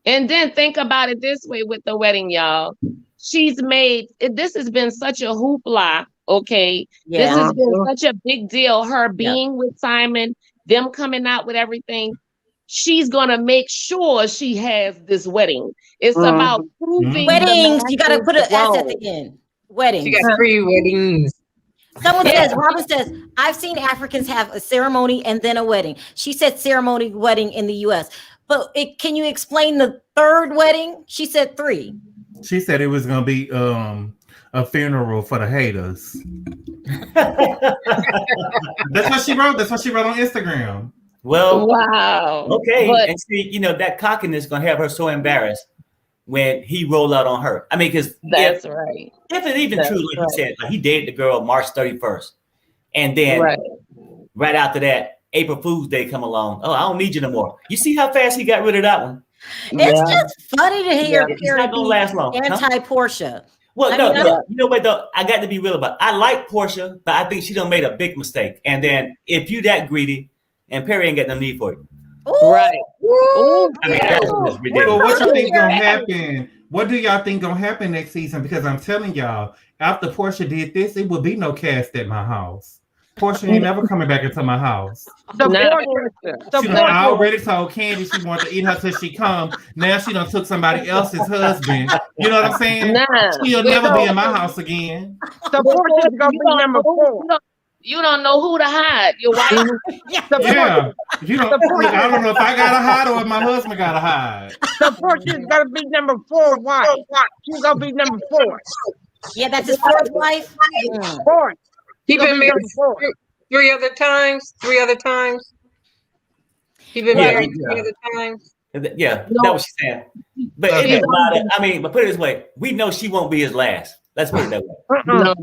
And then think about it this way with the wedding, y'all. This has been such a hoopla. Okay, this has been such a big deal. Her being with Simon, them coming out with everything. she's gonna make sure she has this wedding. It's Mhm. about proving Weddings, you got to put an S at wrong. the end. She Weddings. got 3 weddings. Someone Yeah. says, Robin says, I've seen Africans have a ceremony and then a wedding. She said ceremony, wedding in the US. But can you explain the third wedding? She said 3. She said it was gonna be a funeral for the haters. That's what she wrote. That's what she wrote on Instagram. Well, Wow. okay. But And see, that cockiness gonna have her so embarrassed when he roll out on her. I mean, because that's right. if it's even That's true, like right. he said, like he dated the girl March 31st, and then right after that, April Fool's Day come along. Oh, I don't need you no more. You see how fast he got rid of that one? It's just funny to hear It's Perry not gonna be last long. Huh? anti-Porsche. Well, I no, mean, no. You know what though? I got to be real about it. I like Porsche, but I think she done made a big mistake. And then if you that greedy, and Perry ain't got no need for it. Ooh, Right. Ooh, I mean, yeah. that's just So ridiculous. what you think gonna Yeah. happen? What do y'all think gonna happen next season? Because I'm telling y'all, after Porsche did this, it will be no cast at my house. Porsche ain't never coming back into my house. The Not Porsche, Porsche. the She done Porsche, already told Candy she wanted to eat her till she come. Now she done took somebody else's husband. You know what I'm saying? Nah. She'll never be in my house again. the Porsche is gonna You be don't number know- 4. You don't know who to hide. Your wife. The Porsche, Yeah. You don't look, I don't know if I gotta hide or if my husband gotta hide. the Porsche is gonna be number 4 wife. She's gonna be number 4. yeah, that's his fourth wife. Mm. 4. He She's gonna been be married number 4. 3 other times. 3 other times. He been Yeah, married yeah. 3 other times. Yeah, No. that was she saying. But Okay. it is about it. I mean, but put it this way: we know she won't be his last. Let's put it that way. No,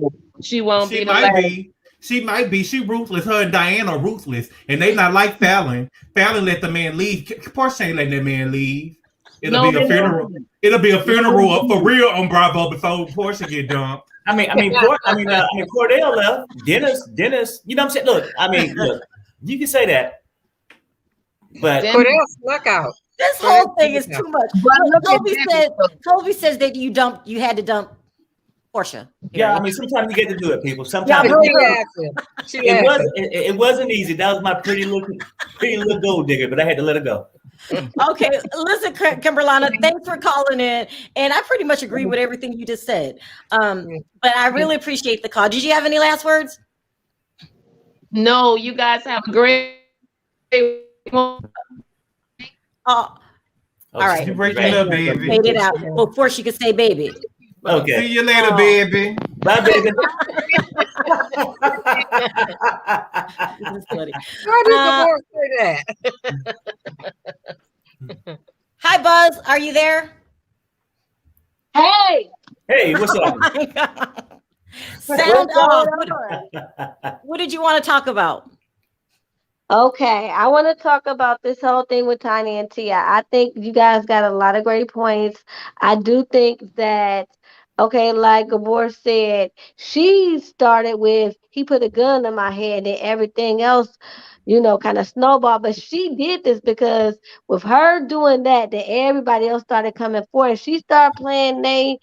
she won't She be the might last. be. She might be. She ruthless. Her and Diane are ruthless, and they not like Fallon. Fallon let the man leave. Porsche ain't letting that man leave. It'll No, be a they funeral. won't. It'll be a funeral up for real on Bravo before Porsche get dumped. I mean, Cordell left. Dennis. You know what I'm saying? Look, look. You can say that, but Then- Cordell snuck out. This whole thing is too much. But look at Toby says that you had to dump Porsche. yeah, I mean, sometimes you get to do it, people. Yeah, Sometimes but- She laughing. She it laughing. wasn't easy. That was my pretty little gold digger, but I had to let it go. Okay, listen, Kimberlana, thanks for calling in. And I pretty much agree with everything you just said. But I really appreciate the call. Did you have any last words? No, you guys have a great. All right. You breaking up, baby. Fade it out before she could say baby. Okay. See you later, Oh. baby. Bye, baby. This is funny. Why did the board say that? Hi, Buzz. Are you there? Hey, Hey, what's Oh up? my God. Sound off. What did you want to talk about? Okay, I want to talk about this whole thing with Tiny and T.I. I think you guys got a lot of great points. I do think that, okay, like Gabor said, she started with, he put a gun in my head and everything else, kind of snowballed. But she did this because with her doing that, then everybody else started coming forward. She started playing they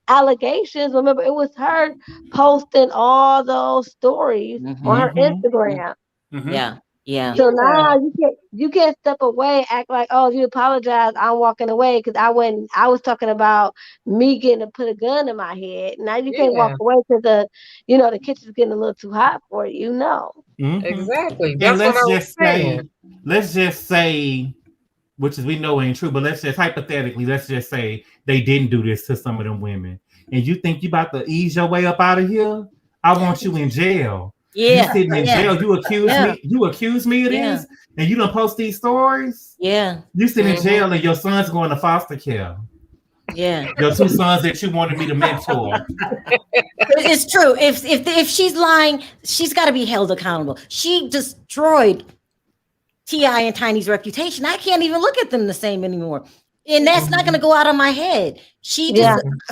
allegations. Remember, it was her posting all those stories on her Instagram. Yeah. Yeah. So now you can't step away, act like, oh, if you apologize, I'm walking away, because I was talking about me getting to put a gun in my head. Now you can't walk away because the kitchen's getting a little too hot for you. Exactly. And That's what I was saying. let's just say, which is we know ain't true, but let's just hypothetically, let's just say they didn't do this to some of them women. And you think you about to ease your way up out of here? I want you in jail. Yeah. You sitting in jail, you accuse me of Yeah. this, and you don't post these stories? Yeah. You sit in jail and your son's going to foster care. Yeah. Your 2 sons that you wanted me to mentor. It's true. If she's lying, she's got to be held accountable. She destroyed T.I. and Tiny's reputation. I can't even look at them the same anymore. And that's not going to go out of my head.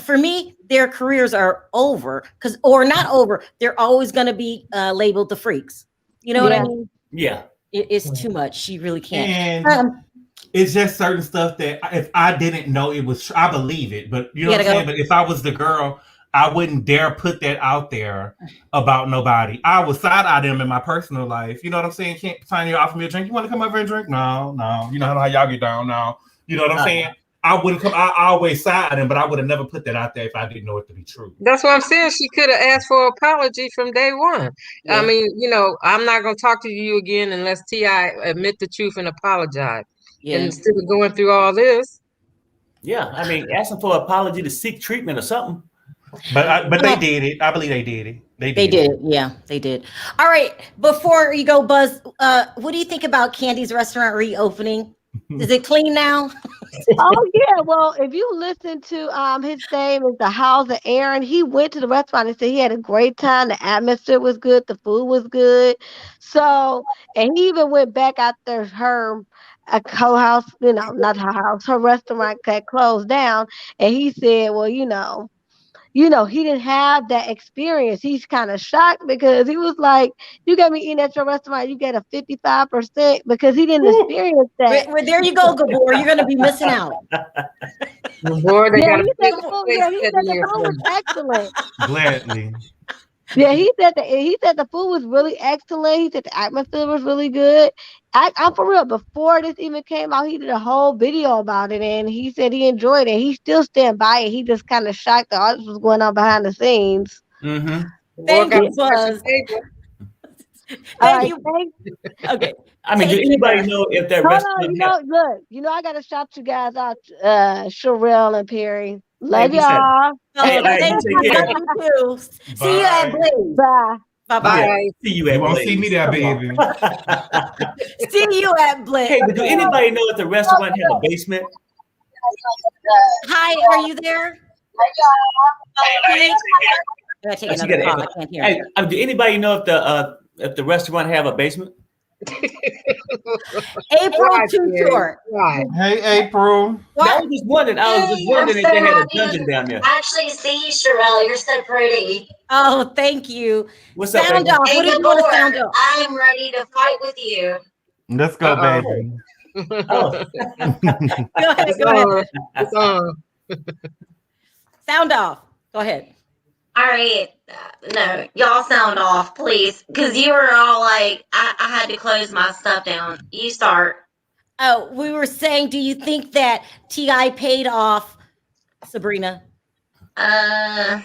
For me, their careers are over, or not over. They're always going to be labeled the freaks. You know what I mean? Yeah. It's too much. She really can't. And it's just certain stuff that if I didn't know it was, I believe it. But you know what I'm saying? But if I was the girl, I wouldn't dare put that out there about nobody. I would side eye them in my personal life. You know what I'm saying? Can't Tanya offer me a drink? You want to come over and drink? No. You know how y'all get down now. You know what I'm saying? I wouldn't come. I always side them, but I would have never put that out there if I didn't know it to be true. That's what I'm saying. She could have asked for an apology from day one. Yeah. I mean, I'm not going to talk to you again unless T.I. admit the truth and apologize. Yeah. And instead of going through all this. Yeah, I mean, asking for an apology to seek treatment or something. But they did it. I believe they did it. They did it. Yeah, they did. All right. Before you go, Buzz, what do you think about Candy's restaurant reopening? Is it clean now? Oh yeah. Well, if you listen to his name is the House of Aaron, he went to the restaurant and said he had a great time. The atmosphere was good, the food was good. So, and he even went back after her co-house, not her house, her restaurant got closed down, and he said, well, he didn't have that experience. He's kind of shocked because he was like, you got me eating at your restaurant, you get a 55% because he didn't experience that. Well, there you go, Gabor. You're going to be missing out. Gabor, he said the food was excellent. Gladly. Yeah, he said the food was really excellent. He said the atmosphere was really good. I'm for real. Before this even came out, he did a whole video about it, and he said he enjoyed it. He still stand by it. He just kind of shocked that all this was going on behind the scenes. Mm-hmm. Thank you, Buzz. Thank you. Okay. I mean, did anybody know if that restaurant? Look, I gotta shout you guys out, Sherelle and Perry. Love y'all. Thank you. See you at Blaze. Bye. Bye. See you at Blaze. You won't see me there, baby. See you at Blaze. Hey, but do anybody know if the restaurant have a basement? Hi, are you there? I take another call. I can't hear. Hey, do anybody know if the restaurant have a basement? April too short. Hey, April. I was just wondering. If they had a dungeon down there. Actually, see you, Sherelle. You're so pretty. Oh, thank you. What's up, sound off? What do you want to sound off? I am ready to fight with you. Let's go, baby. Oh. Go ahead. It's on. Sound off. Go ahead. All right. No, y'all sound off, please. Because you were all like, I had to close my stuff down. You start. Oh, we were saying, do you think that T.I. paid off Sabrina? I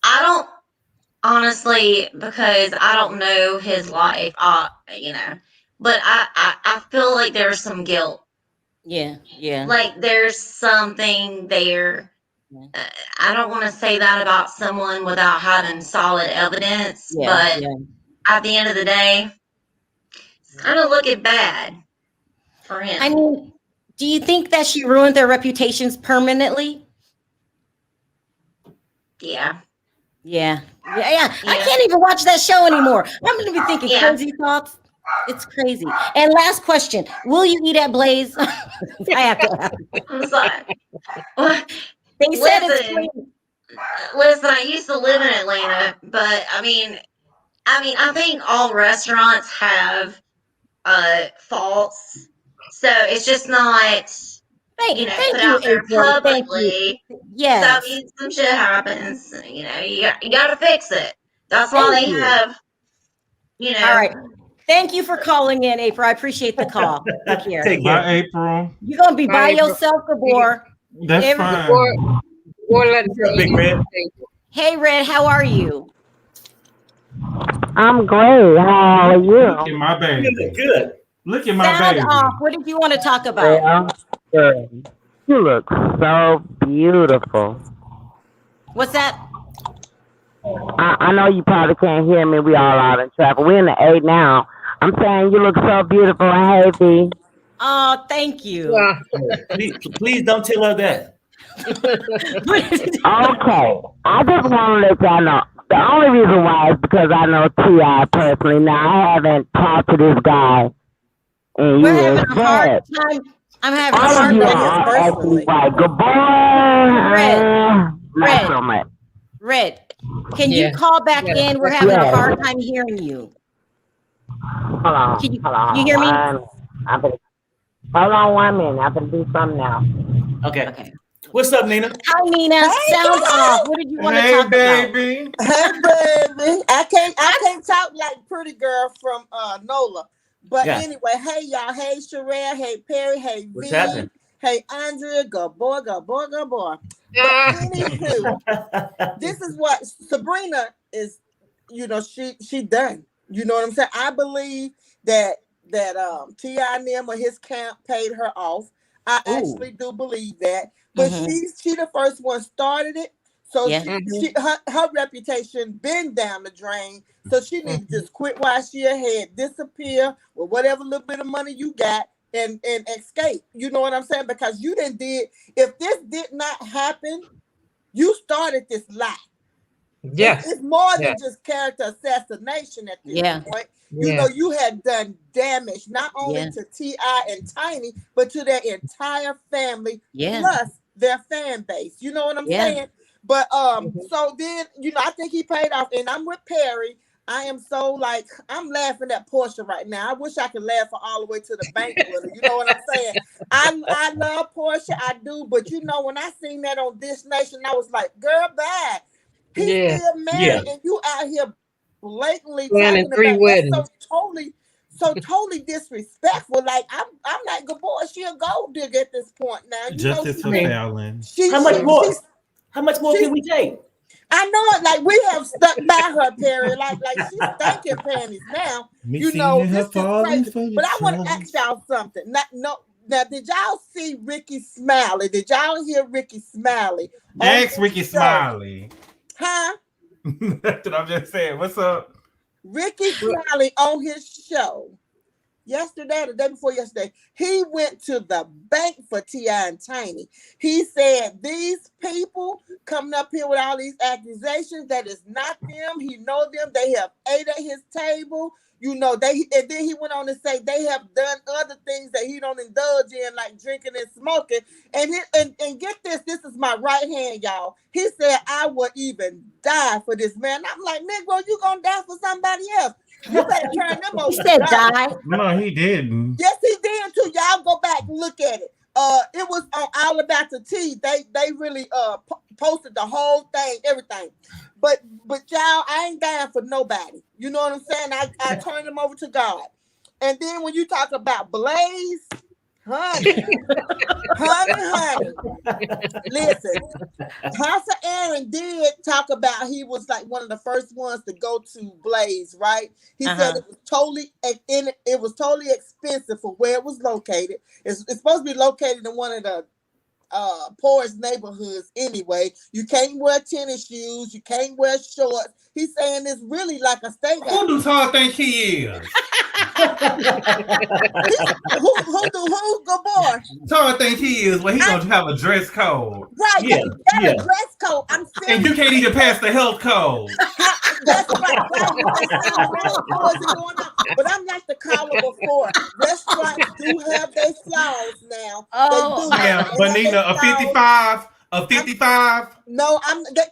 don't, honestly, because I don't know his life, but I feel like there's some guilt. Yeah. Like there's something there. I don't want to say that about someone without having solid evidence, but at the end of the day, it's kind of looking bad for him. I mean, do you think that she ruined their reputations permanently? Yeah. I can't even watch that show anymore. I'm going to be thinking crazy thoughts. It's crazy. And last question: will you eat at Blaze? I have to ask. I'm sorry. They said it's clean. Listen, I used to live in Atlanta, but I mean, I think all restaurants have faults, so it's just not Thank put you, out there April. publicly. Yes. So some shit happens. You got to fix it. That's why they have. All right. Thank you for calling in, April. I appreciate the call. Take care. Bye, April. You're gonna be by yourself, Gabor. That's fine. Big Red. Hey, Red, how are you? I'm great. How are you? Look at my baby. Good. Look at my Sound baby. off. What did you want to talk about? Good. You look so beautiful. What's that? I know you probably can't hear me. We all out in traffic. We're in the 8 now. I'm saying you look so beautiful. Hey, B. Oh, thank you. Please don't tell her that. Okay. I just want to let y'all know. The only reason why is because I know T.I. personally. Now, I haven't talked to this guy in We're years. having a hard time. I'm having a All of hard you time are actually personally. like, good boy. Not so much. Red, can you call back in? We're having a hard time hearing you. Hold on. Can hold you hear me? Hold on 1 minute. I'm going to do something now. Okay. What's up, Nina? Hi, Nina. Hey, Sound off. What did you want to talk baby. about? Hey, baby. I can't talk like pretty girl from NOLA. But Yeah. anyway, hey y'all. Hey Sherelle. Hey Perry. Hey What's V. happening? Hey Andrea. Good boy. Good boy. Good boy. But anywho, this is what Sabrina is. You know, she done. You know what I'm saying? I believe that T.I. and them or his camp paid her off. I actually do believe that. But she the first one started it. So her reputation been down the drain. So she needs to just quit while she ahead, disappear with whatever little bit of money you got and escape. You know what I'm saying? Because you didn't if this did not happen, you started this lie. Yes. It's more than just character assassination at this point. You know, you had done damage not only to T.I. and Tiny, but to their entire family, plus their fan base. You know what I'm saying? But so then, you know, I think he paid off, and I'm with Perry. I am so like, I'm laughing at Porsha right now. I wish I could laugh all the way to the bank with her. You know what I'm saying? I love Porsha, I do, but you know, when I seen that on Dish Nation, I was like, girl, bye. He's still married, and you out here blatantly planning talking 3 about weddings. so totally disrespectful. Like I'm like, good boy, she a gold digger at this point now. You Justice for Fallon. How much more can we take? I know it. Like we have stuck by her, Perry. Like she's stinking panties now. You know, this is crazy. But I want to ask y'all something. Now, did y'all see Ricky Smiley? Did y'all hear Ricky Smiley? Ask Ricky Smiley. Huh? That's what I'm just saying. What's up? Ricky Smiley on his show yesterday, the day before yesterday, he went to the bank for T.I. and Tiny. He said these people coming up here with all these accusations, that is not them. He know them. They have ate at his table. You know, and then he went on to say they have done other things that he don't indulge in, like drinking and smoking. And get this is my right hand, y'all. He said, I would even die for this man. I'm like, Negro, you gonna die for somebody else. You better turn them over. He said die. No, he didn't. Yes, he did too. Y'all go back and look at it. It was on All About the Tea. They really posted the whole thing, everything. But y'all, I ain't dying for nobody. You know what I'm saying? I turn them over to God. And then when you talk about Blaze, honey, listen, Pastor Aaron did talk about he was like one of the first ones to go to Blaze, right? He said it was totally expensive for where it was located. It's supposed to be located in one of the poorest neighborhoods anyway. You can't wear tennis shoes, you can't wear shorts. He's saying it's really like a stakeout. Who do Todd think he is? Who go boy? Todd think he is when he gonna have a dress code. Right, got a dress code. I'm serious. And you can't even pass the health code. That's right. But I'm like the caller before. Restaurants do have their flaws now. Oh, they do. Yeah, but Nina, a 55. A 55? No,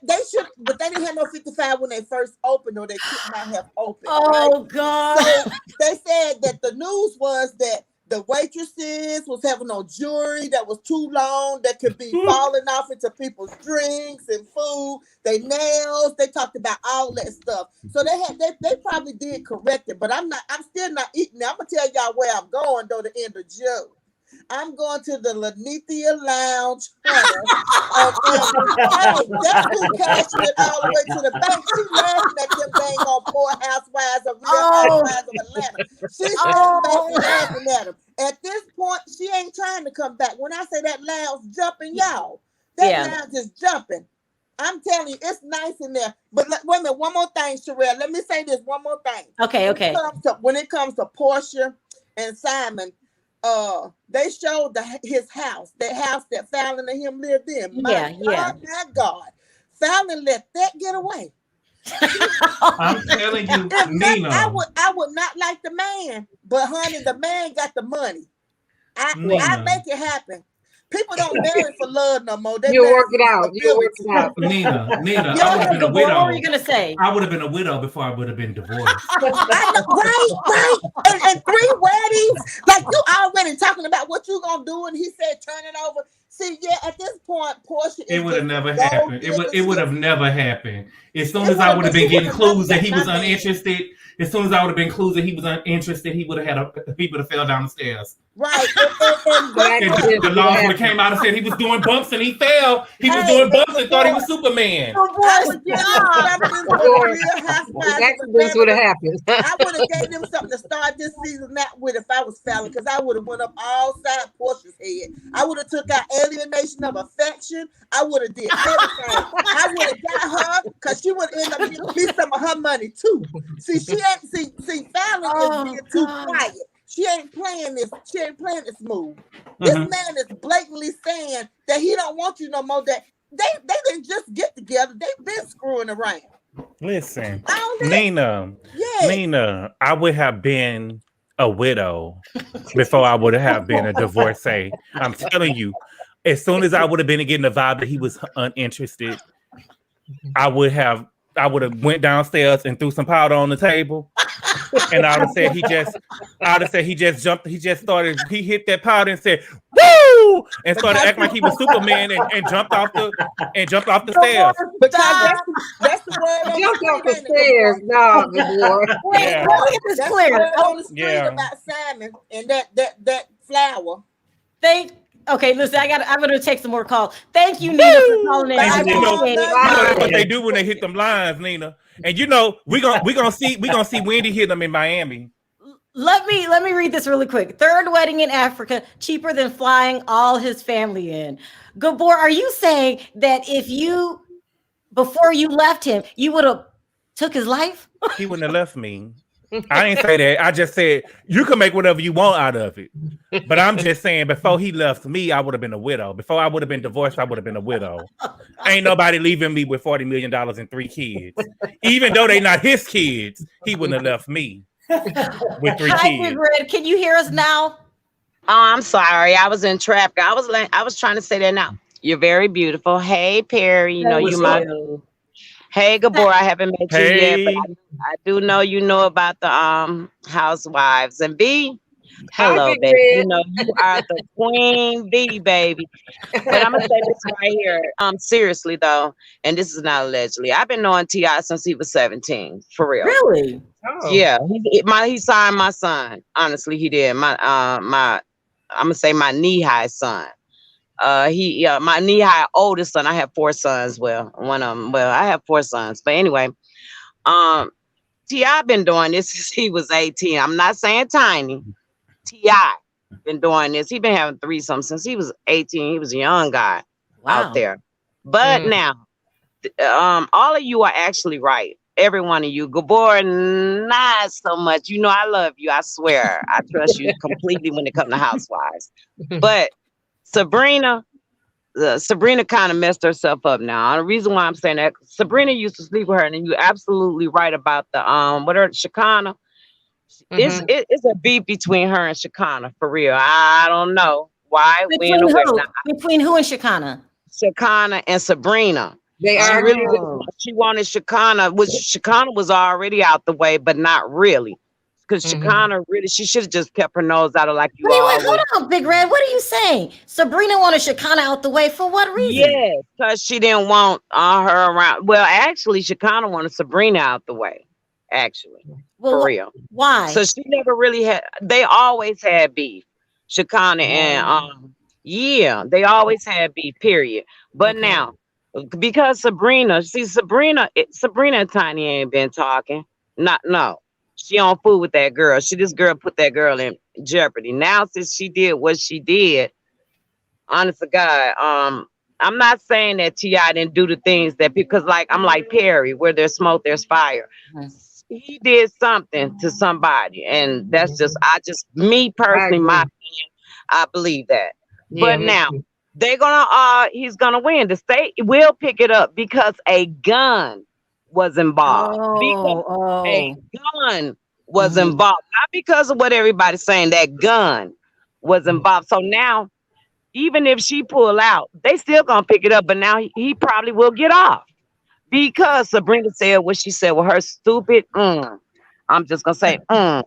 they should, but they didn't have no 55 when they first opened, or they could not have opened. Oh, right? God. So they said that the news was that the waitresses was having on jewelry that was too long, that could be falling off into people's drinks and food, their nails. They talked about all that stuff. So they probably did correct it, but I'm still not eating. Now, I'm gonna tell y'all where I'm going though, the end of June. I'm going to the Lanithia Lounge. Hey, that's who cashed it all the way to the bank. She laughing at them dang on Poor Housewives of Real Housewives of Atlanta. She's laughing at them. At this point, she ain't trying to come back. When I say that lounge jumping, y'all, that lounge is jumping. I'm telling you, it's nice in there. But wait a minute, one more thing, Sherelle. Let me say this one more thing. Okay. When it comes to Porsha and Simon, they showed his house, that house that Fallon and him lived in. My God, Fallon let that get away. I'm telling you, Nina. I would not like the man, but honey, the man got the money. I make it happen. People don't marry for love no more. They You'll marry work it for out. You'll work it out. Nina, Yo, I would have been a Gabor, widow. what were you gonna say? I would have been a widow before I would have been divorced. I know, right. And 3 weddings. Like you already talking about what you gonna do, and he said turn it over. See, yeah, at this point, Porsha. It would have never happened. It would have never happened. As soon as I would have been getting clues that he was uninterested, as soon as I would have been clues that he was uninterested, he would have had people that fell down the stairs. Right. And the laws would have came out and said he was doing bumps and he fell. He was doing bumps and thought he was Superman. Accidents would have happened. I would have gave them something to start this season out with if I was Fallon, because I would have went up all side Portia's head. I would have took out alienation of affection. I would have did everything. I would have got her because she would end up giving me some of her money too. See, she ain't see Fallon is being too quiet. She ain't playing this. She ain't playing this move. This man is blatantly saying that he don't want you no more. That they didn't just get together. They've been screwing around. Listen, Nina, I would have been a widow before I would have been a divorcee. I'm telling you, as soon as I would have been getting the vibe that he was uninterested, I would have went downstairs and threw some powder on the table. And I would have said he just jumped, he hit that powder and said, "Woo!" and started acting like he was Superman and jumped off the stairs. Because that's the word. Jumped off the stairs. No, boy. Wait, let me get this clear. On the street about Simon and that flower. Okay, listen, I'm gonna take some more calls. Thank you, Nina, for calling in. I appreciate it. That's what they do when they hit them lines, Nina. And we gonna see Wendy hit them in Miami. Let me read this really quick. Third wedding in Africa, cheaper than flying all his family in. Gabor, are you saying that before you left him, you would have took his life? He wouldn't have left me. I didn't say that. I just said you can make whatever you want out of it. But I'm just saying, before he left me, I would have been a widow. Before I would have been divorced, I would have been a widow. Ain't nobody leaving me with $40 million and 3 kids. Even though they not his kids, he wouldn't have left me with 3 kids. Big Red, can you hear us now? Oh, I'm sorry. I was in traffic. I was trying to say that now. You're very beautiful. Hey, Perry. You know you might. Hey, Gabor, I haven't met you yet, but I do know you know about the housewives. And B, hello, baby. You know you are the queen bee, baby. But I'm gonna say this right here. Seriously though, and this is not allegedly. I've been knowing T.I. since he was 17, for real. Really? Oh. Yeah, he signed my son. Honestly, he did. I'm gonna say my knee-high son. My knee-high oldest son. I have 4 sons. Well, one of them. Well, I have 4 sons. But anyway, T.I. been doing this since he was 18. I'm not saying tiny. T.I. been doing this. He been having threesomes since he was 18. He was a young guy out there. But now, all of you are actually right. Every one of you. Gabor, not so much. You know I love you. I swear. I trust you completely when it comes to housewives. But Sabrina kind of messed herself up now. The reason why I'm saying that, Sabrina used to sleep with her, and you're absolutely right about the Shekinah. It's a beef between her and Shekinah, for real. I don't know why. Between who and Shekinah? Shekinah and Sabrina. She wanted Shekinah, which Shekinah was already out the way, but not really. Because Shekinah she should have just kept her nose out of like you Wait, hold on, Big Red. What are you saying? Sabrina wanted Shekinah out the way for what reason? Yes, because she didn't want her around. Well, actually, Shekinah wanted Sabrina out the way. Actually, for real. Why? So she never really had. They always had beef, Shekinah and they always had beef. Period. But now, because Sabrina and Tiny ain't been talking. She on fool with that girl. This girl put that girl in jeopardy. Now, since she did what she did, honest to God, I'm not saying that T.I. didn't do the things that, because I'm like Perry, where there's smoke, there's fire. He did something to somebody, and that's me personally, my opinion. I believe that. Yeah, but now he's gonna win. The state will pick it up because a gun was involved. A gun was involved, not because of what everybody's saying. That gun was involved. So now even if she pull out, they still gonna pick it up. But now he probably will get off because Sabrina said what she said with her stupid. I'm just gonna say, because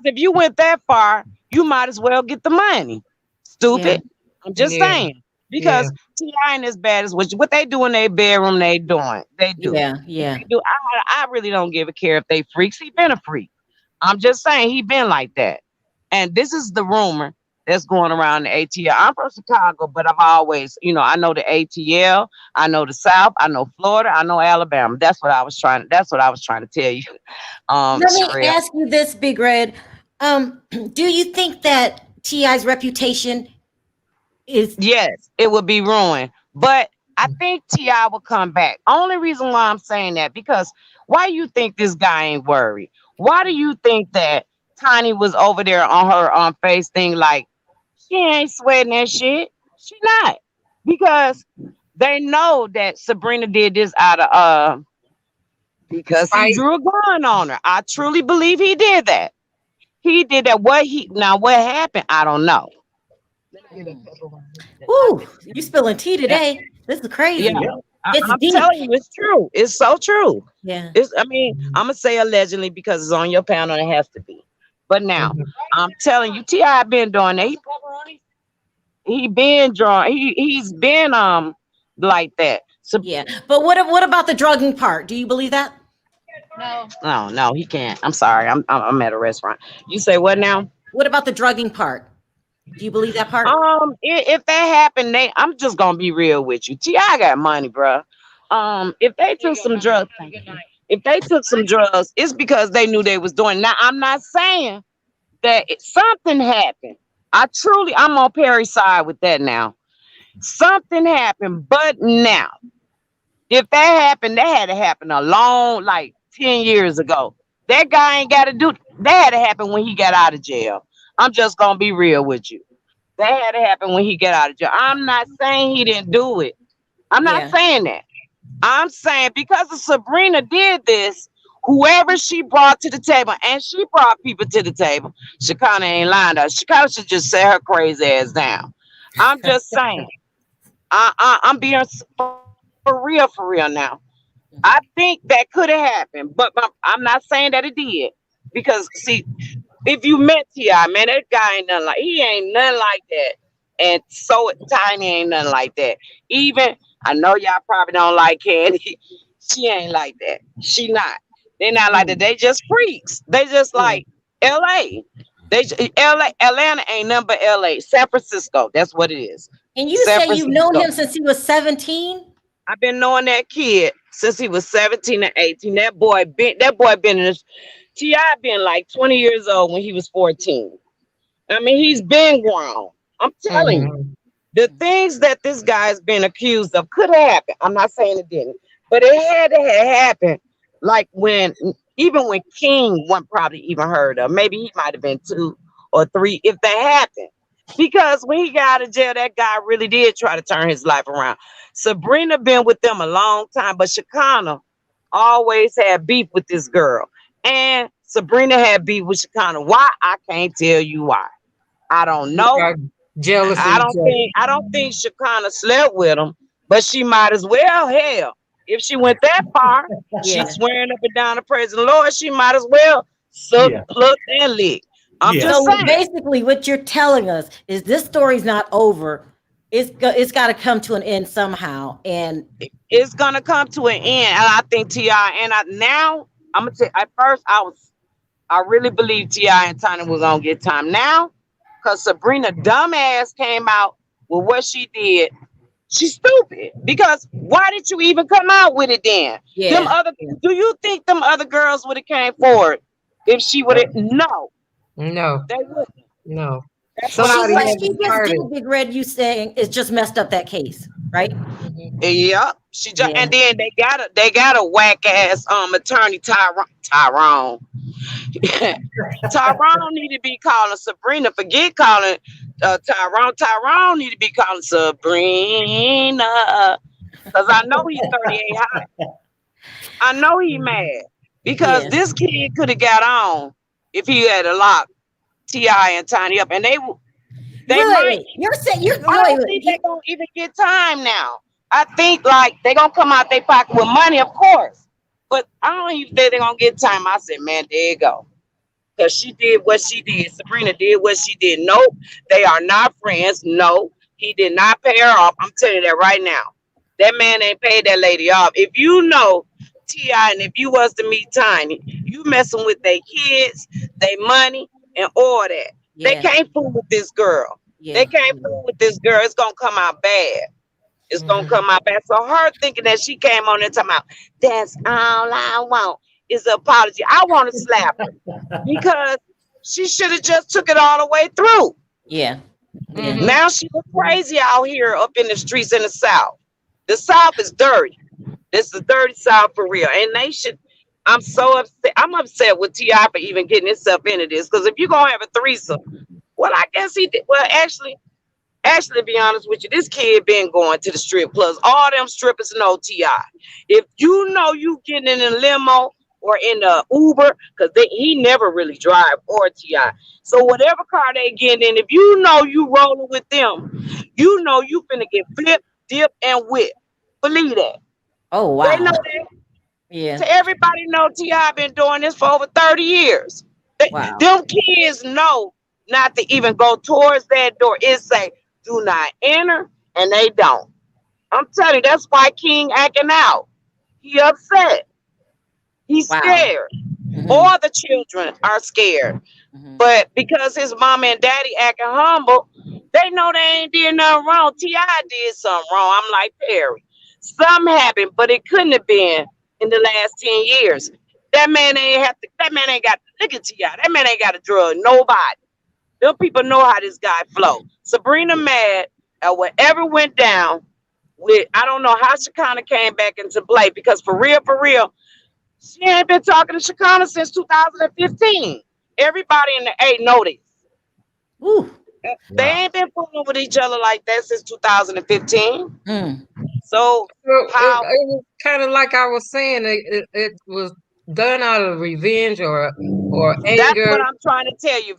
if you went that far, you might as well get the money. Stupid. Yeah. I'm just saying because T.I. ain't as bad as what they do in their bedroom. They doing. They do. Yeah, yeah. They do. I really don't give a care if they freaks. He been a freak. I'm just saying he been like that. And this is the rumor that's going around the ATL. I'm from Chicago, but I've always, I know the ATL, I know the South, I know Florida, I know Alabama. That's what I was trying to tell you. Let me Sherelle. ask you this, Big Red. Do you think that T.I.'s reputation is? Yes, it would be ruined. But I think T.I. will come back. Only reason why I'm saying that, because why you think this guy ain't worried? Why do you think that Tiny was over there on her face thing like she ain't sweating that shit? She not. Because they know that Sabrina did this out of because he drew a gun on her. I truly believe he did that. He did that. What happened? I don't know. Ooh, you spilling tea today. This is crazy. Yeah. It's I'm deep. telling you, it's true. It's so true. Yeah. I'm gonna say allegedly because it's on your panel. It has to be. But now I'm telling you, T.I. been doing that. He been drawing. He's been like that. So yeah. But what about the drugging part? Do you believe that? No, he can't. I'm sorry. I'm at a restaurant. You say what now? What about the drugging part? Do you believe that part? If that happened, I'm just gonna be real with you. T.I. got money, bro. If they took some drugs, it's because they knew they was doing. Now, I'm not saying that something happened. I'm on Perry's side with that now. Something happened, but now, if that happened, that had to happen a long, like 10 years ago. That guy ain't got to do. That had to happen when he got out of jail. I'm just gonna be real with you. That had to happen when he got out of jail. I'm not saying he didn't do it. I'm not saying that. I'm saying because of Sabrina did this, whoever she brought to the table, and she brought people to the table, Shekinah ain't lying to her. Shekinah should just set her crazy ass down. I'm just saying. I'm being for real now. I think that could have happened, but I'm not saying that it did. Because see, if you met T.I., man, that guy ain't nothing like that. And so Tiny ain't nothing like that. Even I know y'all probably don't like Candy. She ain't like that. She not. They not like that. They just freaks. They just like LA. Atlanta ain't nothing but LA. San Francisco. That's what it is. And you say you've known him since he was 17? I've been knowing that kid since he was 17 and 18. That boy been in this. T.I. been like 20 years old when he was 14. I mean, he's been grown. I'm telling you, the things that this guy's been accused of could have happened. I'm not saying it didn't, but it had to have happened. Like even when King wasn't probably even heard of. Maybe he might have been 2 or 3 if that happened. Because when he got out of jail, that guy really did try to turn his life around. Sabrina been with them a long time, but Shekinah always had beef with this girl. And Sabrina had beef with Shekinah. Why? I can't tell you why. I don't know. Jealousy. I don't think Shekinah slept with him, but she might as well. Hell, if she went that far, she's swearing up and down to praise the Lord. She might as well suck, look, and lick. I'm just saying. Basically, what you're telling us is this story's not over. It's got to come to an end somehow, and it's gonna come to an end. And I think T.I. and now I'm gonna say at first I really believe T.I. and Tiny was gonna get time now, because Sabrina dumbass came out with what she did. She's stupid. Because why did you even come out with it then? Do you think them other girls would have came forward if she would have? No, they wouldn't. No. Somebody what she just did, Big Red, you saying is just messed up that case, right? Yep. She just and then they got a whack ass attorney Tyrone. Tyrone need to be calling Sabrina. Forget calling Tyrone. Tyrone need to be calling Sabrina. Because I know he's 38 high. I know he mad. Because this kid could have got on if he had a lock T.I. and Tiny up. And They might. You're saying you're. I don't think they're gonna even get time now. I think like they're gonna come out their pocket with money, of course. But I don't even think they're gonna get time. I said, man, there you go. Because she did what she did. Sabrina did what she did. Nope, they are not friends. No, he did not pay her off. I'm telling you that right now. That man ain't paid that lady off. If you know T.I. and if you was to meet Tiny, you messing with their kids, their money, and all that. Yeah. They can't fool with this girl. Yeah. They can't fool with this girl. It's gonna come out bad. It's gonna come out bad. So her thinking that she came on there talking about that's all I want is an apology. I want to slap her because she should have just took it all the way through. Yeah. Now she look crazy out here up in the streets in the South. The South is dirty. This is dirty South for real. And they should. I'm so upset. I'm upset with T.I. for even getting himself into this. Because if you're gonna have a threesome, well, I guess he did. Well, actually, to be honest with you, this kid been going to the strip clubs. All them strippers know T.I. If you know you getting in a limo or in the Uber, because he never really drive or T.I. So whatever car they get in, if you know you rolling with them, you know you finna get flipped, dipped, and whipped. Believe that. Oh wow. They know that. Yeah. So everybody know T.I. been doing this for over 30 years. Wow. Them kids know not to even go towards that door. It say, do not enter, and they don't. I'm telling you, that's why King acting out. He upset. He's scared. All the children are scared. But because his mama and daddy acting humble, they know they ain't did nothing wrong. T.I. did something wrong. I'm like, Perry, something happened, but it couldn't have been in the last 10 years. That man ain't got, look at T.I. That man ain't got to drug nobody. Them people know how this guy flow. Sabrina mad at whatever went down with, I don't know how Shekinah came back into play because for real, she ain't been talking to Shekinah since 2015. Everybody in the A know this. Ooh. They ain't been fooling with each other like that since 2015. So how it was kind of like I was saying, it was done out of revenge or anger. That's what I'm trying to tell you.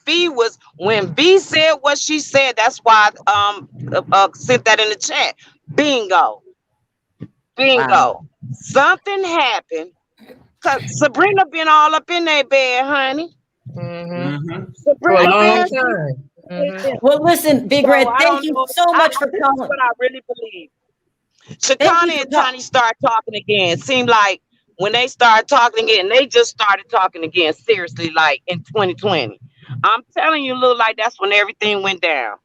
When V said what she said, that's why sent that in the chat. Bingo. Wow. Something happened. Cause Sabrina been all up in their bed, honey. For a long time. Well, listen, Big Red, thank you so much for calling. That's what I really believe. Shekinah and Tiny start talking again. Seemed like when they started talking again, they just started talking again seriously, like in 2020. I'm telling you, look like that's when everything went down.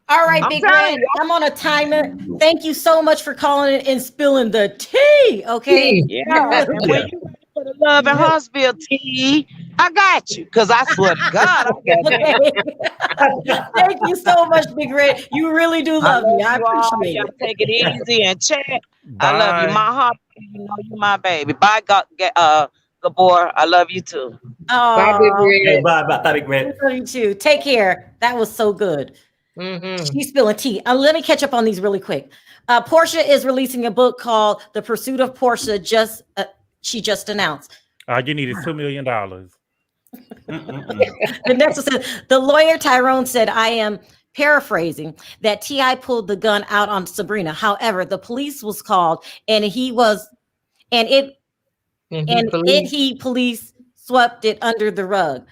All right, Big Red, I'm on a timer. Thank you so much for calling it and spilling the tea. Okay. Yeah. And when you ready for the love and hospital tea, I got you. Cause I swear to God, I got Thank you so much, Big Red. You really do love me. I appreciate y'all it. take it easy and chat. Bye. I love you, my heart. You know you my baby. Bye, Gabor. I love you too. Bye, Big Red. Bye, Big Red. I love you too. Take care. That was so good. She's spilling tea. Let me catch up on these really quick. Porsha is releasing a book called The Pursuit of Porsha. She just announced. All you need is $2 million. The next one says, the lawyer Tyrone said, I am paraphrasing, that T.I. pulled the gun out on Sabrina. However, the police was called and police swept it under the rug.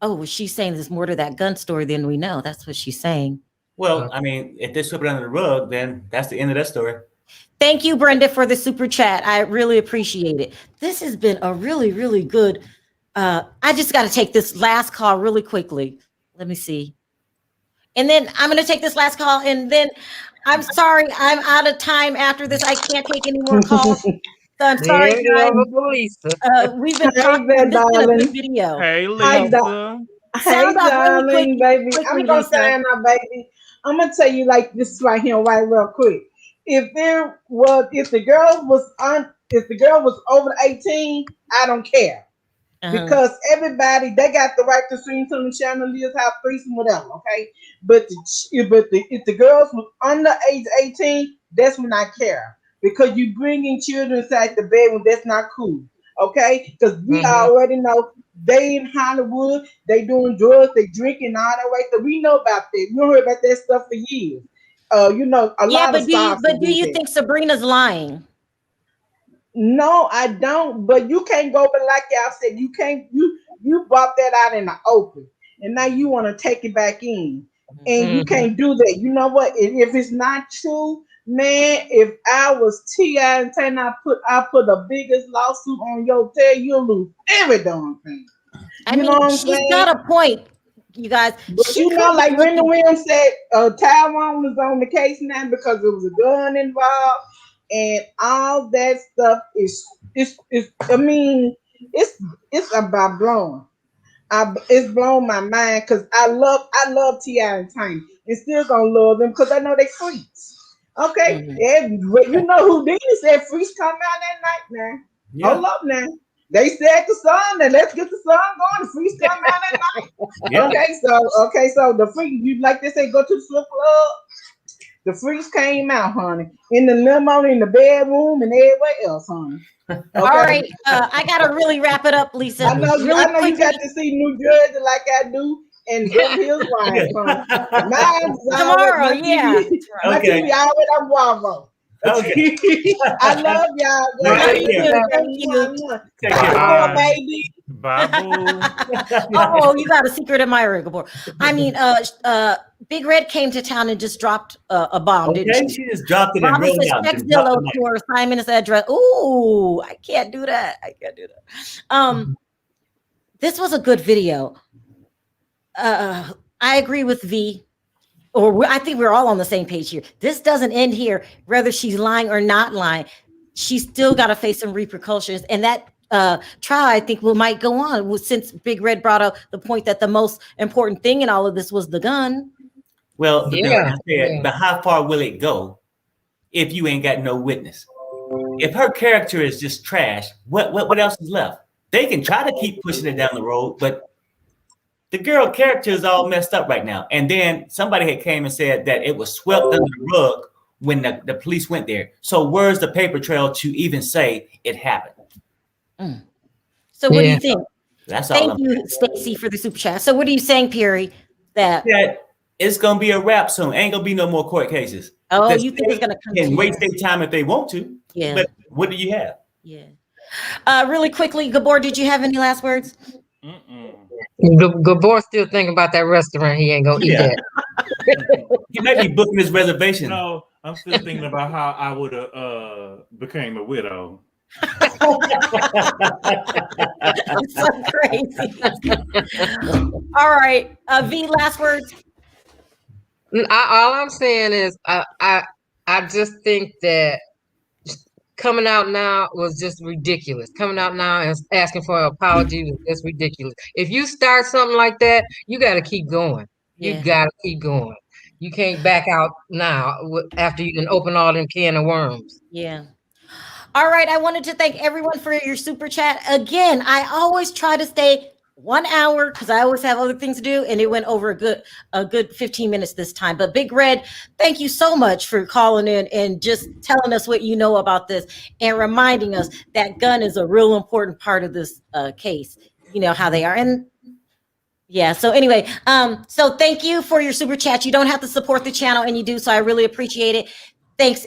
Oh, she's saying there's more to that gun story than we know. That's what she's saying. Well, I mean, if they sweep it under the rug, then that's the end of that story. Thank you, Brenda, for the super chat. I really appreciate it. This has been a really, really good. I just got to take this last call really quickly. Let me see. And then I'm going to take this last call. And then I'm sorry, I'm out of time after this. I can't take any more calls. So I'm sorry, guys. We've been talking about a good video. Hey, Lisa. Sound off really quick, baby. quickly, I'm gonna Lisa. sound out, baby. I'm gonna tell you like this right here, right, real quick. If the girl was over 18, I don't care. Because everybody, they got the right to stream to the chandeliers, have threesome, whatever, okay? But if the girls was under age 18, that's when I care. Because you bringing children inside the bed when that's not cool. okay? Because we already know they in Hollywood, they doing drugs, they drinking all that way. So we know about that. We heard about that stuff for years. You know, a lot of stars. But do you think Sabrina's lying? No, I don't. But you can't go. But like y'all said, you can't. You brought that out in the open, and now you want to take it back in, and you can't do that. You know what? If it's not true, man. If I was T.I. and saying I put the biggest lawsuit on your tail, you'll lose every darn thing. I mean, she's got a point, you guys. But you know, like Wendy Williams said, Tyrone was on the case now because there was a gun involved. And all that stuff is I mean, it's about blowing. It's blown my mind because I love T.I. and Tiny and still gonna love them because I know they freaks. Okay, you know who did said freaks come out that night now. Yeah. Hold up now. They said the song, then let's get the song going. The freaks come out that night. Yeah. Okay, so the freak, you like they say, go to the strip club. The freaks came out, honey, in the limo, in the bedroom, and everywhere else, honey. Okay? All right, I gotta really wrap it up, Lisa. I know you got to see New Jersey like I do, and Beverly Hills Wives, honey. Mine's tomorrow, yeah. My TV always on Bravo. Okay. I love y'all. Thank you. Bye, baby. Oh, you got a secret admirer, Gabor. I mean, Big Red came to town and just dropped a bomb, didn't she? She just dropped it and rolled out. Check Zillow for Simon's address. Ooh, I can't do that. This was a good video. I agree with V. I think we're all on the same page here. This doesn't end here. Whether she's lying or not lying, she's still got to face some repercussions. And that trial, I think, might go on since Big Red brought up the point that the most important thing in all of this was the gun. Well, but how far will it go if you ain't got no witness? If her character is just trash, what else is left? They can try to keep pushing it down the road, but the girl character is all messed up right now. And then somebody had came and said that it was swept under the rug when the police went there. So where's the paper trail to even say it happened? So what do you think? Thank you, Stacy, for the super chat. So what are you saying, Perry? That it's gonna be a wrap soon. Ain't gonna be no more court cases. Oh, you think it's gonna come? Can waste their time if they want to. Yeah. But what do you have? Yeah. Really quickly, Gabor, did you have any last words? Gabor's still thinking about that restaurant. He ain't gonna eat that. He might be booking his reservation. No, I'm still thinking about how I would have became a widow. That's so crazy. All right, V, last words. All I'm saying is I just think that coming out now was just ridiculous. Coming out now and asking for an apology was just ridiculous. If you start something like that, you got to keep going. You got to keep going. You can't back out now after you can open all them can of worms. Yeah. All right. I wanted to thank everyone for your super chat. Again, I always try to stay 1 hour because I always have other things to do, and it went over a good 15 minutes this time. But Big Red, thank you so much for calling in and just telling us what you know about this and reminding us that gun is a real important part of this case. You know how they are. And yeah, so anyway, so thank you for your super chat. You don't have to support the channel, and you do, so I really appreciate it. Thanks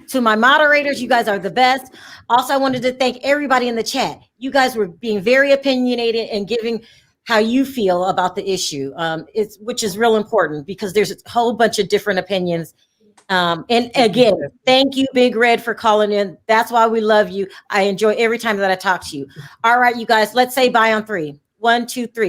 to my moderators. You guys are the best. Also, I wanted to thank everybody in the chat. You guys were being very opinionated and giving how you feel about the issue, which is real important because there's a whole bunch of different opinions. And again, thank you, Big Red, for calling in. That's why we love you. I enjoy every time that I talk to you. All right, you guys, let's say bye on 3. 1, 2, 3.